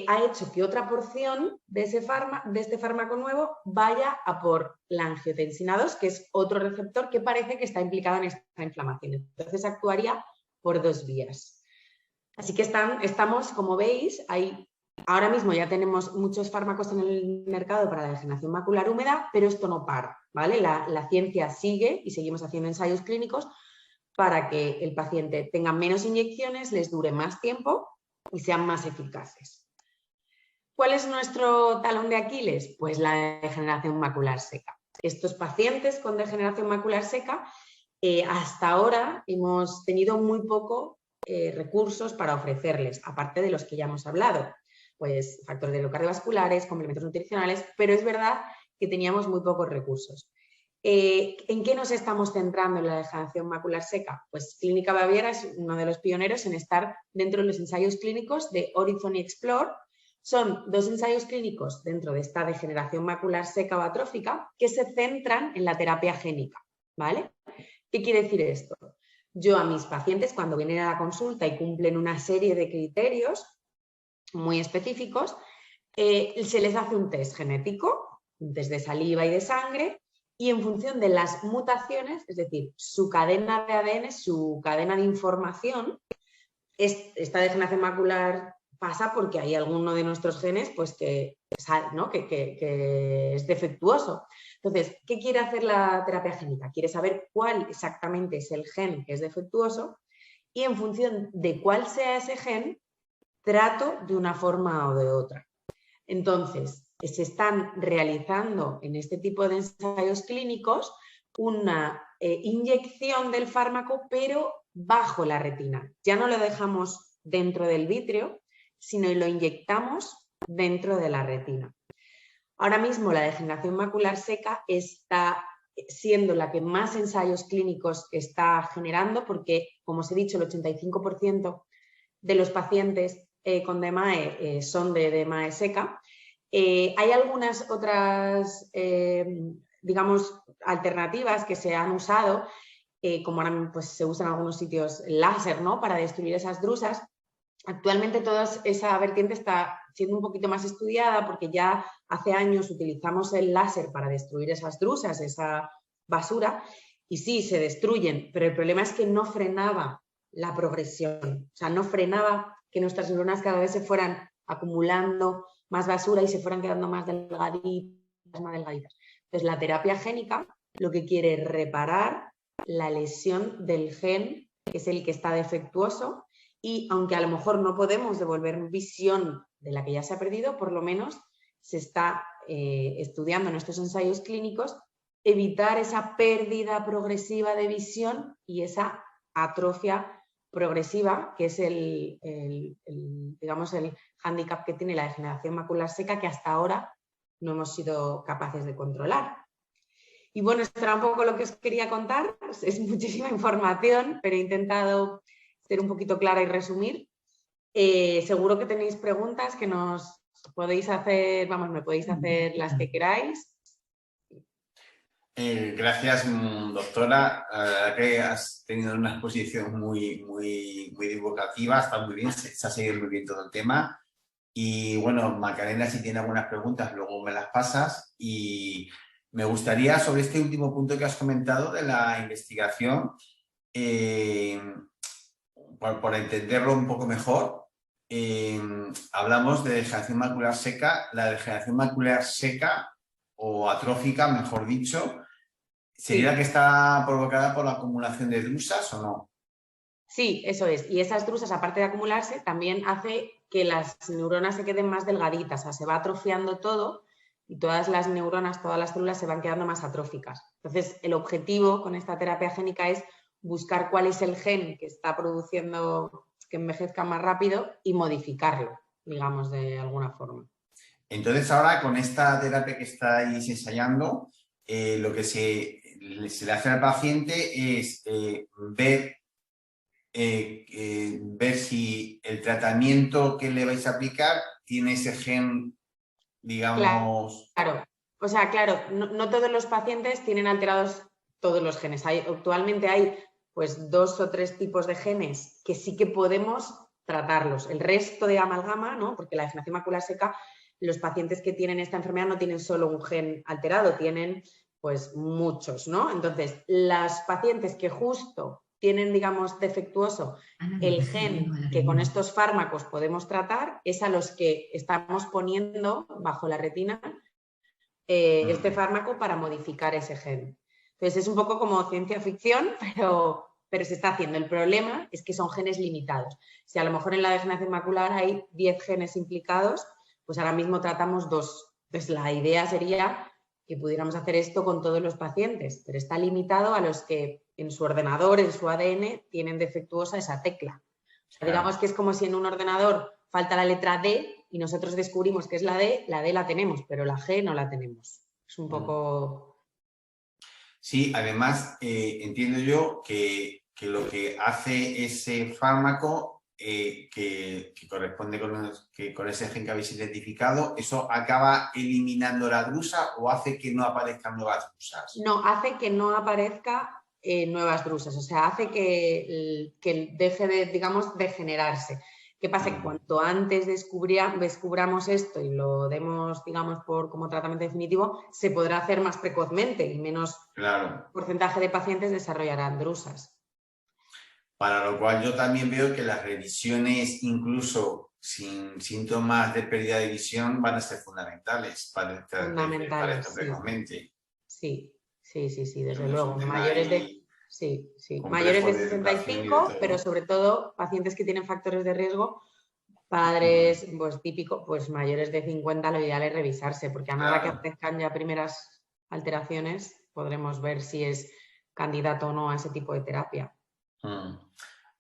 ha hecho que otra porción de este fármaco nuevo vaya a por la angiotensina 2, que es otro receptor que parece que está implicado en esta inflamación. Entonces actuaría por dos vías. Así que estamos, como veis, ahora mismo ya tenemos muchos fármacos en el mercado para la degeneración macular húmeda, pero esto no para, ¿vale? La ciencia sigue y seguimos haciendo ensayos clínicos para que el paciente tenga menos inyecciones, les dure más tiempo y sean más eficaces. ¿Cuál es nuestro talón de Aquiles? Pues la degeneración macular seca. estos pacientes con degeneración macular seca, hasta ahora hemos tenido muy poco recursos para ofrecerles, aparte de los que ya hemos hablado, pues factores cardiovasculares, complementos nutricionales, pero es verdad que teníamos muy pocos recursos. ¿En qué nos estamos centrando en la degeneración macular seca? Pues Clínica Baviera es uno de los pioneros en estar dentro de los ensayos clínicos de Horizon y Explore. Son 2 ensayos clínicos dentro de esta degeneración macular seca o atrófica que se centran en la terapia génica, ¿vale? ¿Qué quiere decir esto? Yo a mis pacientes, cuando vienen a la consulta y cumplen una serie de criterios muy específicos, se les hace un test genético, un test de saliva y de sangre, y en función de las mutaciones, es decir, su cadena de ADN, su cadena de información, esta degeneración macular pasa porque hay alguno de nuestros genes pues, que es defectuoso. Entonces, ¿qué quiere hacer la terapia génica? Quiere saber cuál exactamente es el gen que es defectuoso y en función de cuál sea ese gen, trato de una forma o de otra. Entonces, se están realizando en este tipo de ensayos clínicos una inyección del fármaco, pero bajo la retina. Ya no lo dejamos dentro del vítreo, sino lo inyectamos dentro de la retina. Ahora mismo la degeneración macular seca está siendo la que más ensayos clínicos está generando porque, como os he dicho, el 85% de los pacientes con DMAE son de DMAE seca. Hay algunas otras, digamos, alternativas que se han usado, como ahora pues, se usan en algunos sitios láser, ¿no?, para destruir esas drusas. Actualmente toda esa vertiente está siendo un poquito más estudiada porque ya hace años utilizamos el láser para destruir esas drusas, esa basura, y sí, se destruyen, pero el problema es que no frenaba la progresión, o sea, no frenaba que nuestras neuronas cada vez se fueran acumulando más basura y se fueran quedando más delgaditas, más delgaditas. Entonces, la terapia génica lo que quiere es reparar la lesión del gen, que es el que está defectuoso, y aunque a lo mejor no podemos devolver visión de la que ya se ha perdido, por lo menos se está estudiando en estos ensayos clínicos evitar esa pérdida progresiva de visión y esa atrofia progresiva, que es digamos, el hándicap que tiene la degeneración macular seca, que hasta ahora no hemos sido capaces de controlar. Y bueno, esto era un poco lo que os quería contar. Es muchísima información, pero he intentado ser un poquito clara y resumir. Seguro que tenéis preguntas que nos podéis hacer, vamos, me podéis hacer las que queráis. Gracias, doctora. La verdad que has tenido una exposición muy divulgativa, está muy bien, se ha seguido muy bien todo el tema. Y bueno, Macarena, si tiene algunas preguntas, luego me las pasas. Y me gustaría, sobre este último punto que has comentado de la investigación, por entenderlo un poco mejor, hablamos de degeneración macular seca. La degeneración macular seca o atrófica, mejor dicho, ¿sería la que está provocada por la acumulación de drusas o no? Sí, eso es. Y esas drusas, aparte de acumularse, también hace que las neuronas se queden más delgaditas. O sea, se va atrofiando todo y todas las neuronas, todas las células se van quedando más atróficas. Entonces, el objetivo con esta terapia génica es buscar cuál es el gen que está produciendo que envejezca más rápido y modificarlo, digamos, de alguna forma. Entonces, ahora con esta terapia que estáis ensayando, lo que se le hace al paciente es ver si el tratamiento que le vais a aplicar tiene ese gen, digamos... Claro. O sea, claro, no todos los pacientes tienen alterados todos los genes. Actualmente hay pues 2 o 3 tipos de genes que sí que podemos tratarlos. El resto de amalgama, ¿no? Porque la degeneración macular seca, los pacientes que tienen esta enfermedad no tienen solo un gen alterado, tienen pues muchos, ¿no? Entonces, los pacientes que justo tienen, digamos, defectuoso el gen que con estos fármacos podemos tratar, es a los que estamos poniendo bajo la retina este fármaco para modificar ese gen. Entonces, es un poco como ciencia ficción, pero se está haciendo. El problema es que son genes limitados. Si a lo mejor en la degeneración macular hay 10 genes implicados, pues ahora mismo tratamos 2. Entonces, la idea sería que pudiéramos hacer esto con todos los pacientes, pero está limitado a los que en su ordenador, en su ADN, tienen defectuosa esa tecla. O sea, digamos que es como si en un ordenador falta la letra D y nosotros descubrimos que es la D la tenemos, pero la G no la tenemos. Es un poco... Sí, además entiendo yo que lo que hace ese fármaco que corresponde con ese gen que habéis identificado, ¿eso acaba eliminando la drusa o hace que no aparezcan nuevas drusas? No, hace que no aparezca nuevas drusas, o sea, hace que deje de, digamos, de generarse. ¿Qué pasa? Que cuanto antes descubramos esto y lo demos, digamos, como tratamiento definitivo, se podrá hacer más precozmente y menos porcentaje de pacientes desarrollarán drusas. Para lo cual yo también veo que las revisiones, incluso sin síntomas de pérdida de visión, van a ser fundamentales para esto precozmente. Sí, desde luego. Mayores de 65, pero sobre todo pacientes que tienen factores de riesgo, padres pues típicos, pues mayores de 50, lo ideal es revisarse, porque a nada que aparezcan ya primeras alteraciones, podremos ver si es candidato o no a ese tipo de terapia.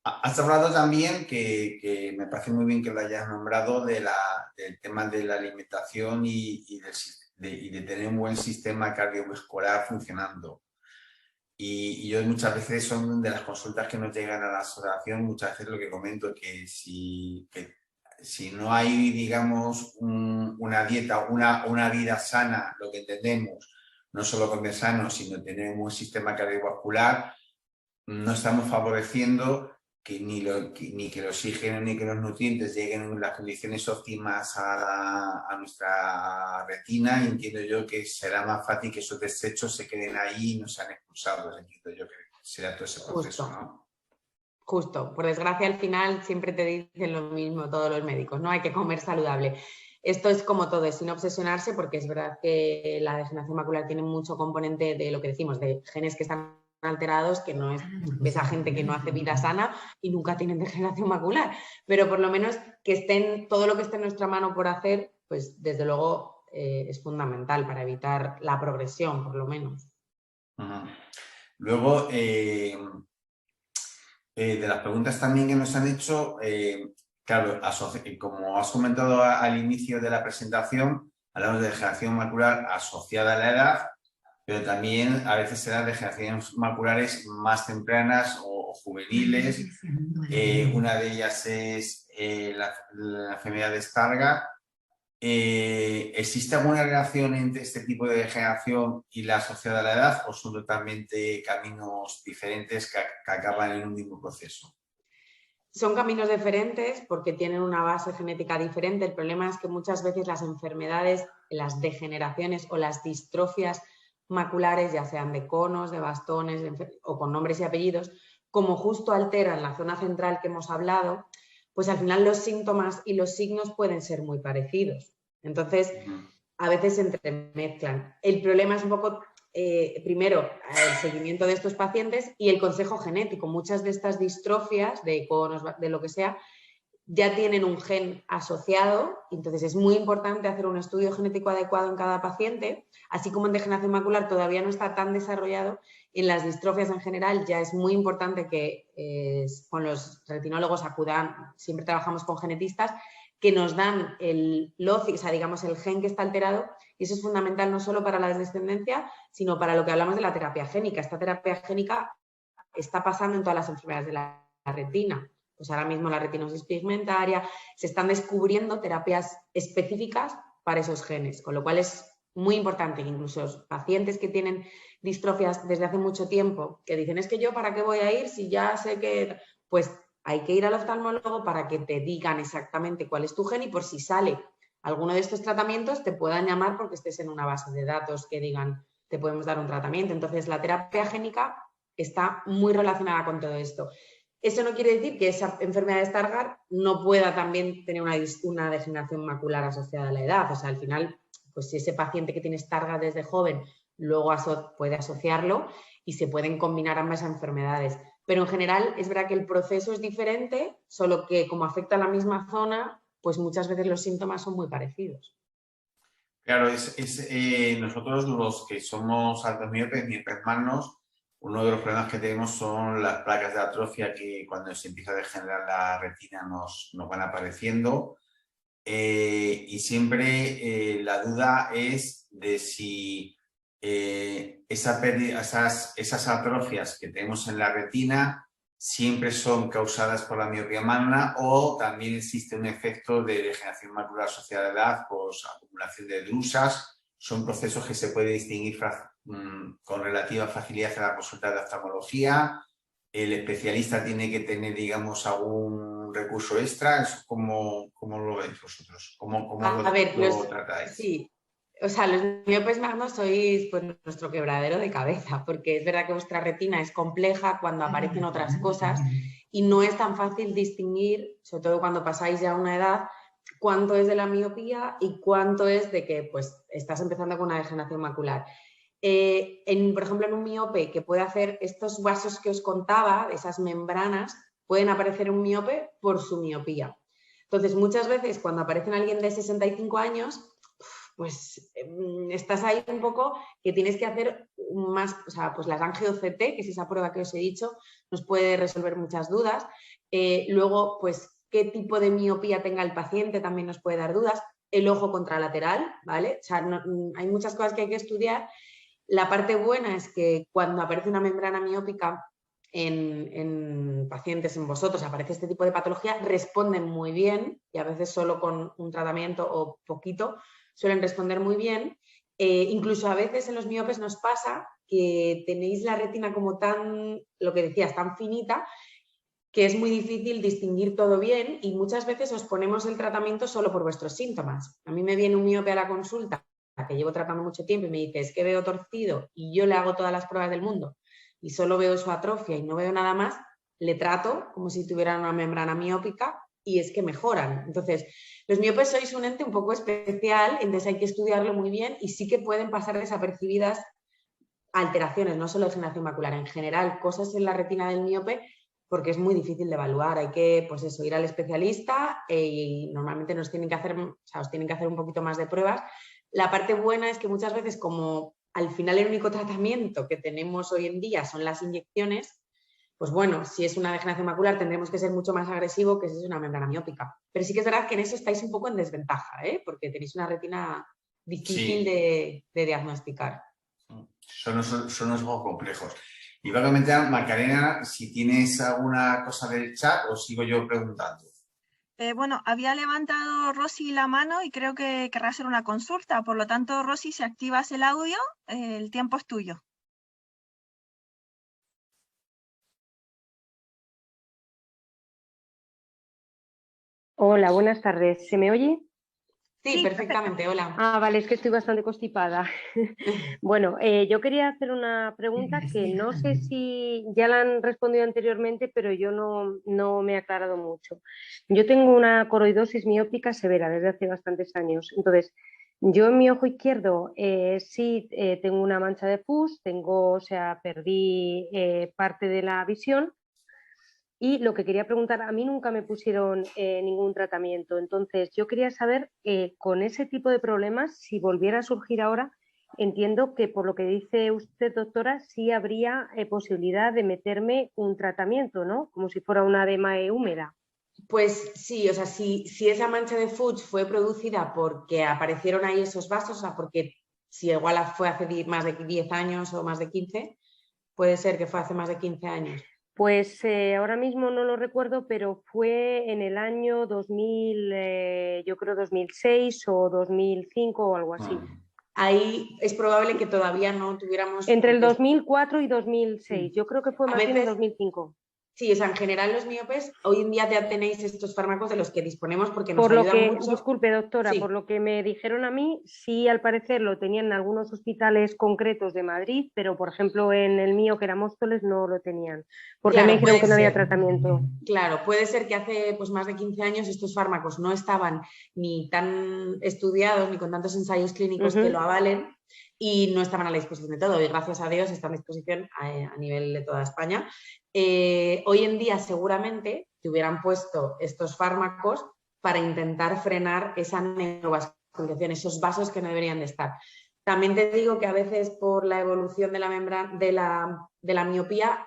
Has hablado también, que me parece muy bien que lo hayas nombrado, del tema de la alimentación y de tener un buen sistema cardiovascular funcionando. Y yo muchas veces son de las consultas que nos llegan a la asociación, muchas veces lo que comento, que si no hay, digamos, una dieta, una vida sana, lo que entendemos, no solo comer sano, sino tener un buen sistema cardiovascular, no estamos favoreciendo que ni que el oxígeno ni que los nutrientes lleguen en las condiciones óptimas a nuestra retina, y entiendo yo que será más fácil que esos desechos se queden ahí y no sean expulsados. Entiendo yo que será todo ese proceso, ¿no? Justo. Por desgracia, al final siempre te dicen lo mismo todos los médicos, ¿no? Hay que comer saludable. Esto es como todo, es sin obsesionarse, porque es verdad que la degeneración macular tiene mucho componente de lo que decimos, de genes que están alterados, que no es esa gente que no hace vida sana y nunca tienen degeneración macular, pero por lo menos que estén, todo lo que esté en nuestra mano por hacer, pues desde luego es fundamental para evitar la progresión, por lo menos. Luego, de las preguntas también que nos han hecho, claro, como has comentado al inicio de la presentación, hablamos de degeneración macular asociada a la edad, pero también a veces se dan degeneraciones maculares más tempranas o juveniles. Una de ellas es la enfermedad de Stargardt. ¿Existe alguna relación entre este tipo de degeneración y la asociada a la edad, o son totalmente caminos diferentes que acaban en un mismo proceso? Son caminos diferentes porque tienen una base genética diferente. El problema es que muchas veces las enfermedades, las degeneraciones o las distrofias maculares, ya sean de conos, de bastones o con nombres y apellidos, como justo alteran la zona central que hemos hablado, pues al final los síntomas y los signos pueden ser muy parecidos. Entonces, a veces se entremezclan. El problema es un poco, primero, el seguimiento de estos pacientes y el consejo genético. Muchas de estas distrofias, de conos, de lo que sea, ya tienen un gen asociado, entonces es muy importante hacer un estudio genético adecuado en cada paciente, así como en degeneración macular todavía no está tan desarrollado. En las distrofias en general ya es muy importante que con los retinólogos acudan, siempre trabajamos con genetistas, que nos dan el LOCI, o sea, digamos el gen que está alterado, y eso es fundamental no solo para la descendencia, sino para lo que hablamos de la terapia génica. Esta terapia génica está pasando en todas las enfermedades de la retina. Pues ahora mismo la retinosis pigmentaria, se están descubriendo terapias específicas para esos genes, con lo cual es muy importante que incluso los pacientes que tienen distrofias desde hace mucho tiempo, que dicen, es que yo para qué voy a ir si ya sé que... Pues hay que ir al oftalmólogo para que te digan exactamente cuál es tu gen y por si sale alguno de estos tratamientos te puedan llamar porque estés en una base de datos que digan, te podemos dar un tratamiento. Entonces la terapia génica está muy relacionada con todo esto. Eso no quiere decir que esa enfermedad de Stargardt no pueda también tener una degeneración macular asociada a la edad. O sea, al final, pues si ese paciente que tiene Stargardt desde joven luego puede asociarlo y se pueden combinar ambas enfermedades. Pero en general es verdad que el proceso es diferente, solo que como afecta a la misma zona, pues muchas veces los síntomas son muy parecidos. Claro, nosotros los que somos altos miopes magnos, uno de los problemas que tenemos son las placas de atrofia que cuando se empieza a degenerar la retina nos van apareciendo. Y siempre la duda es de si esas atrofias que tenemos en la retina siempre son causadas por la miopía magna o también existe un efecto de degeneración macular asociada a la edad, pues acumulación de drusas. Son procesos que se puede distinguir con relativa facilidad en la consulta de oftalmología. El especialista tiene que tener, digamos, algún recurso extra. ¿Cómo lo veis vosotros? ¿Cómo lo tratáis? Sí, o sea, los miopes magnos sois pues, nuestro quebradero de cabeza, porque es verdad que vuestra retina es compleja cuando aparecen otras cosas y no es tan fácil distinguir, sobre todo cuando pasáis ya una edad, cuánto es de la miopía y cuánto es de que pues, estás empezando con una degeneración macular. Por ejemplo, en un miope que puede hacer estos vasos que os contaba, esas membranas, pueden aparecer en un miope por su miopía. Entonces, muchas veces cuando aparece alguien de 65 años, pues estás ahí un poco que tienes que hacer más, o sea, pues las angio-CT, que es esa prueba que os he dicho, nos puede resolver muchas dudas. Luego, pues, qué tipo de miopía tenga el paciente también nos puede dar dudas. El ojo contralateral, ¿vale? O sea, hay muchas cosas que hay que estudiar. La parte buena es que cuando aparece una membrana miópica en pacientes, en vosotros, aparece este tipo de patología, responden muy bien y a veces solo con un tratamiento o poquito suelen responder muy bien. Incluso a veces en los miopes nos pasa que tenéis la retina como tan, lo que decías, tan finita, que es muy difícil distinguir todo bien y muchas veces os ponemos el tratamiento solo por vuestros síntomas. A mí me viene un miope a la consulta que llevo tratando mucho tiempo y me dice, es que veo torcido y yo le hago todas las pruebas del mundo y solo veo su atrofia y no veo nada más, le trato como si tuviera una membrana miópica y es que mejoran. Entonces, los miopes sois un ente un poco especial, entonces hay que estudiarlo muy bien y sí que pueden pasar desapercibidas alteraciones, no solo de degeneración macular, en general, cosas en la retina del miope, porque es muy difícil de evaluar. Hay que, pues eso, ir al especialista y normalmente os tienen que hacer un poquito más de pruebas. La parte buena es que muchas veces, como al final el único tratamiento que tenemos hoy en día son las inyecciones, pues bueno, si es una degeneración macular tendremos que ser mucho más agresivo que si es una membrana miópica. Pero sí que es verdad que en eso estáis un poco en desventaja, porque tenéis una retina difícil de diagnosticar. Son unos poco complejos. Y voy a comentar, Macarena, si tienes alguna cosa del chat o sigo yo preguntando. Bueno, había levantado Rosy la mano y creo que querrá hacer una consulta. Por lo tanto, Rosy, si activas el audio, el tiempo es tuyo. Hola, buenas tardes. ¿Se me oye? Sí, perfectamente, hola. Ah, vale, es que estoy bastante constipada. Bueno, yo quería hacer una pregunta que no sé si ya la han respondido anteriormente, pero yo no me he aclarado mucho. Yo tengo una coroidosis miópica severa desde hace bastantes años. Entonces, yo en mi ojo izquierdo sí tengo una mancha de pus, perdí parte de la visión. Y lo que quería preguntar, a mí nunca me pusieron ningún tratamiento, entonces yo quería saber, con ese tipo de problemas, si volviera a surgir ahora, entiendo que por lo que dice usted, doctora, sí habría posibilidad de meterme un tratamiento, ¿no? Como si fuera una edema húmeda. Pues sí, o sea, si esa mancha de Fuchs fue producida porque aparecieron ahí esos vasos, o sea, porque si igual fue hace más de 10 años o más de 15, puede ser que fue hace más de 15 años. Pues ahora mismo no lo recuerdo, pero fue en el año 2000, yo creo 2006 o 2005 o algo así. Ahí es probable que todavía no tuviéramos... Entre el 2004 y 2006, yo creo que fue más bien en 2005. Sí, o sea, en general los miopes, hoy en día ya tenéis estos fármacos de los que disponemos porque nos ayudan mucho. Disculpe, doctora, sí. Por lo que me dijeron a mí, sí, al parecer lo tenían en algunos hospitales concretos de Madrid, pero por ejemplo en el mío, que era Móstoles, no lo tenían, porque claro, me dijeron que no había tratamiento. Claro, puede ser que hace pues, más de 15 años estos fármacos no estaban ni tan estudiados ni con tantos ensayos clínicos que lo avalen y no estaban a la disposición de todo, y gracias a Dios están a disposición a nivel de toda España. Hoy en día seguramente te hubieran puesto estos fármacos para intentar frenar esa neovascularización vascularización, esos vasos que no deberían de estar. También te digo que a veces por la evolución de la membrana, de la miopía,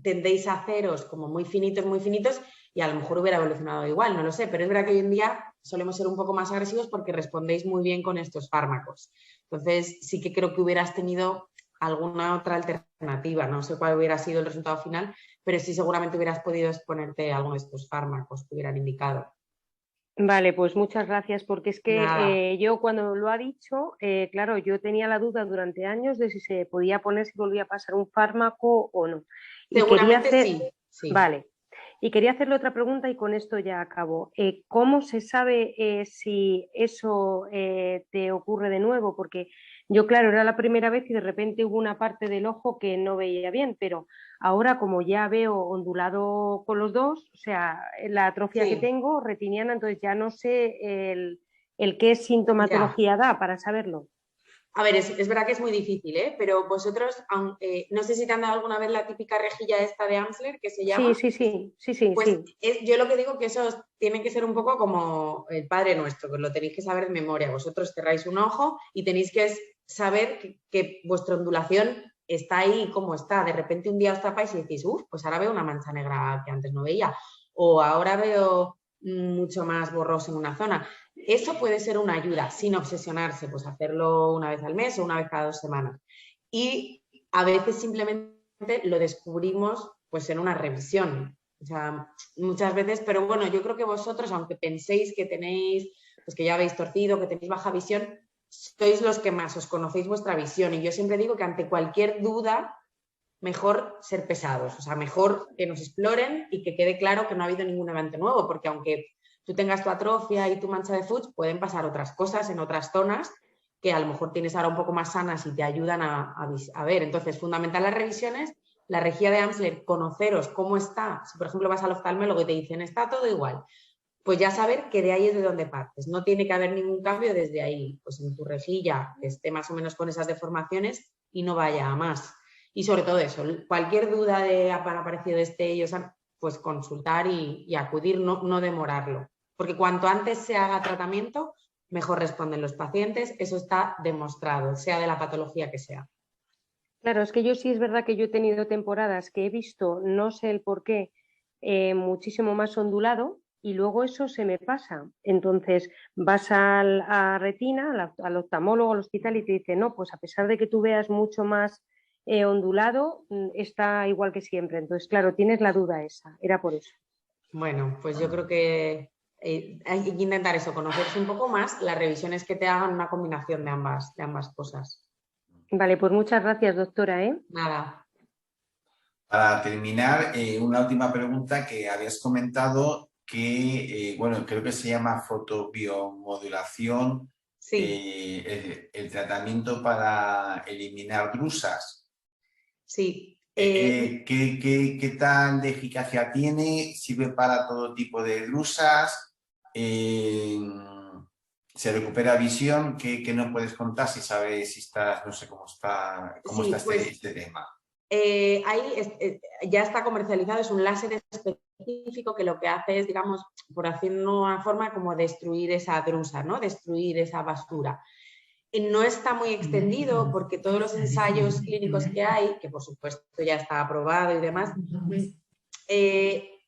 tendéis a haceros como muy finitos y a lo mejor hubiera evolucionado igual, no lo sé, pero es verdad que hoy en día solemos ser un poco más agresivos porque respondéis muy bien con estos fármacos. Entonces sí que creo que hubieras tenido alguna otra alternativa, no sé cuál hubiera sido el resultado final, pero sí seguramente hubieras podido exponerte a alguno de estos fármacos que hubieran indicado. Vale, pues muchas gracias, porque es Nada. que yo cuando lo ha dicho, claro, yo tenía la duda durante años de si se podía poner, si volvía a pasar un fármaco o no. Y quería Seguramente hacer, sí. vale, y quería hacerle otra pregunta y con esto ya acabo. ¿Cómo se sabe si eso te ocurre de nuevo? Porque yo, claro, era la primera vez y de repente hubo una parte del ojo que no veía bien, pero ahora como ya veo ondulado con los dos, o sea, la atrofia que Sí, tengo, retiniana, entonces ya no sé el qué ya. sintomatología da para saberlo. A ver, es verdad que es muy difícil, ¿eh? Pero vosotros, no sé si te han dado alguna vez la típica rejilla esta de Amsler, que se Sí, llama. sí, sí, sí, sí, Pues sí. yo lo que digo que eso tiene que ser un poco como el Padre Nuestro, que lo tenéis que saber de memoria. Vosotros cerráis un ojo y tenéis que saber que vuestra ondulación está ahí como está. De repente un día os tapáis y decís, uff, pues ahora veo una mancha negra que antes no veía. O ahora veo mucho más borroso en una zona. Eso puede ser una ayuda, sin obsesionarse, pues hacerlo una vez al mes o una vez cada 2 semanas. Y a veces simplemente lo descubrimos pues en una revisión. O sea, muchas veces, pero bueno, yo creo que vosotros, aunque penséis que tenéis, pues que ya habéis torcido, que tenéis baja visión, sois los que más os conocéis vuestra visión. Y yo siempre digo que ante cualquier duda, mejor ser pesados. O sea, mejor que nos exploren y que quede claro que no ha habido ningún evento nuevo, porque aunque tú tengas tu atrofia y tu mancha de Fuchs, pueden pasar otras cosas en otras zonas que a lo mejor tienes ahora un poco más sanas y te ayudan a ver. Entonces, fundamental las revisiones, la rejilla de Amsler, conoceros cómo está. Si, por ejemplo, vas al oftalmólogo y te dicen, está todo igual, pues ya saber que de ahí es de donde partes. No tiene que haber ningún cambio desde ahí. Pues en tu rejilla, que esté más o menos con esas deformaciones y no vaya a más. Y sobre todo eso, cualquier duda de aparecido destellos, pues consultar y acudir, no demorarlo. Porque cuanto antes se haga tratamiento, mejor responden los pacientes. Eso está demostrado, sea de la patología que sea. Claro, es que yo sí es verdad que yo he tenido temporadas que he visto, no sé el por qué, muchísimo más ondulado y luego eso se me pasa. Entonces vas a retina, al oftalmólogo, al hospital y te dice, no, pues a pesar de que tú veas mucho más ondulado, está igual que siempre. Entonces, claro, tienes la duda esa, era por eso. Bueno, pues yo creo que hay que intentar eso, conocerse un poco más, las revisiones que te hagan una combinación de ambas cosas. Vale, pues muchas gracias, doctora, ¿eh? Nada. Para terminar, una última pregunta que habías comentado que, bueno, creo que se llama fotobiomodulación, Sí, el tratamiento para eliminar drusas. sí. ¿Qué tal de eficacia tiene? ¿Sirve para todo tipo de drusas? ¿Se recupera visión? ¿Qué nos puedes contar si sabes si estás, no sé cómo está Sí, pues este tema? ya está comercializado, es un láser específico que lo que hace es, digamos, por hacerlo una forma como destruir esa drusa, ¿no? Destruir esa basura. No está muy extendido porque todos los ensayos clínicos que hay, que por supuesto ya está aprobado y demás,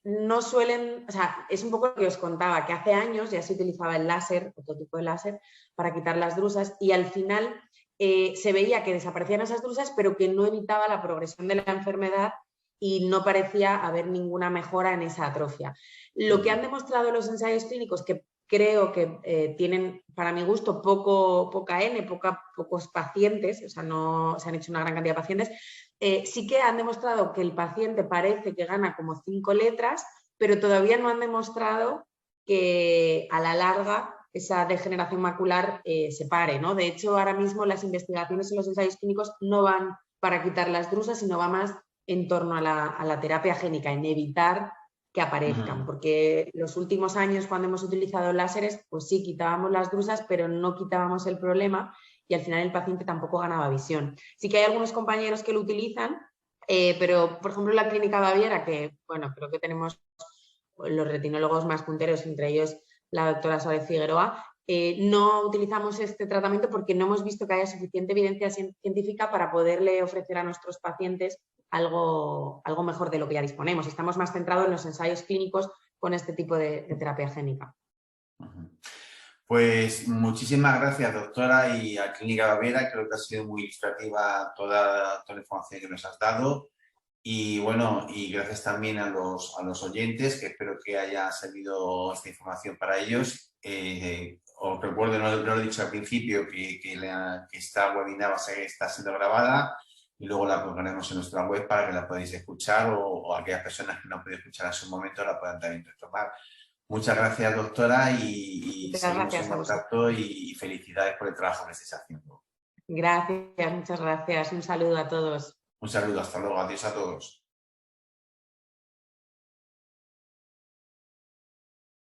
no suelen, o sea, es un poco lo que os contaba, que hace años ya se utilizaba el láser, otro tipo de láser, para quitar las drusas y al final se veía que desaparecían esas drusas, pero que no evitaba la progresión de la enfermedad y no parecía haber ninguna mejora en esa atrofia. Lo que han demostrado los ensayos clínicos, que creo que tienen, para mi gusto, pocos pacientes, o sea, no se han hecho una gran cantidad de pacientes, sí que han demostrado que el paciente parece que gana como 5 letras, pero todavía no han demostrado que a la larga esa degeneración macular se pare, ¿no? De hecho, ahora mismo las investigaciones en los ensayos clínicos no van para quitar las drusas, sino va más en torno a la terapia génica, en evitar que aparezcan, porque los últimos años cuando hemos utilizado láseres, pues sí, quitábamos las drusas, pero no quitábamos el problema y al final el paciente tampoco ganaba visión. Sí que hay algunos compañeros que lo utilizan, pero por ejemplo la Clínica Baviera, que bueno, creo que tenemos los retinólogos más punteros, entre ellos la doctora Suárez Figueroa, no utilizamos este tratamiento porque no hemos visto que haya suficiente evidencia científica para poderle ofrecer a nuestros pacientes algo mejor de lo que ya disponemos. Estamos más centrados en los ensayos clínicos con este tipo de terapia génica. Pues muchísimas gracias, doctora, y a Clínica Bavera. Creo que ha sido muy ilustrativa toda la información que nos has dado. Y bueno, y gracias también a los oyentes, que espero que haya servido esta información para ellos. Os recuerdo, no lo he dicho al principio, que esta webinar está siendo grabada y luego la colgaremos en nuestra web para que la podáis escuchar o aquellas personas que no han podido escuchar en su momento la puedan también retomar. Muchas gracias, doctora, y seguimos en contacto y felicidades por el trabajo que estáis haciendo. Gracias, muchas gracias. Un saludo a todos. Un saludo, hasta luego, adiós a todos.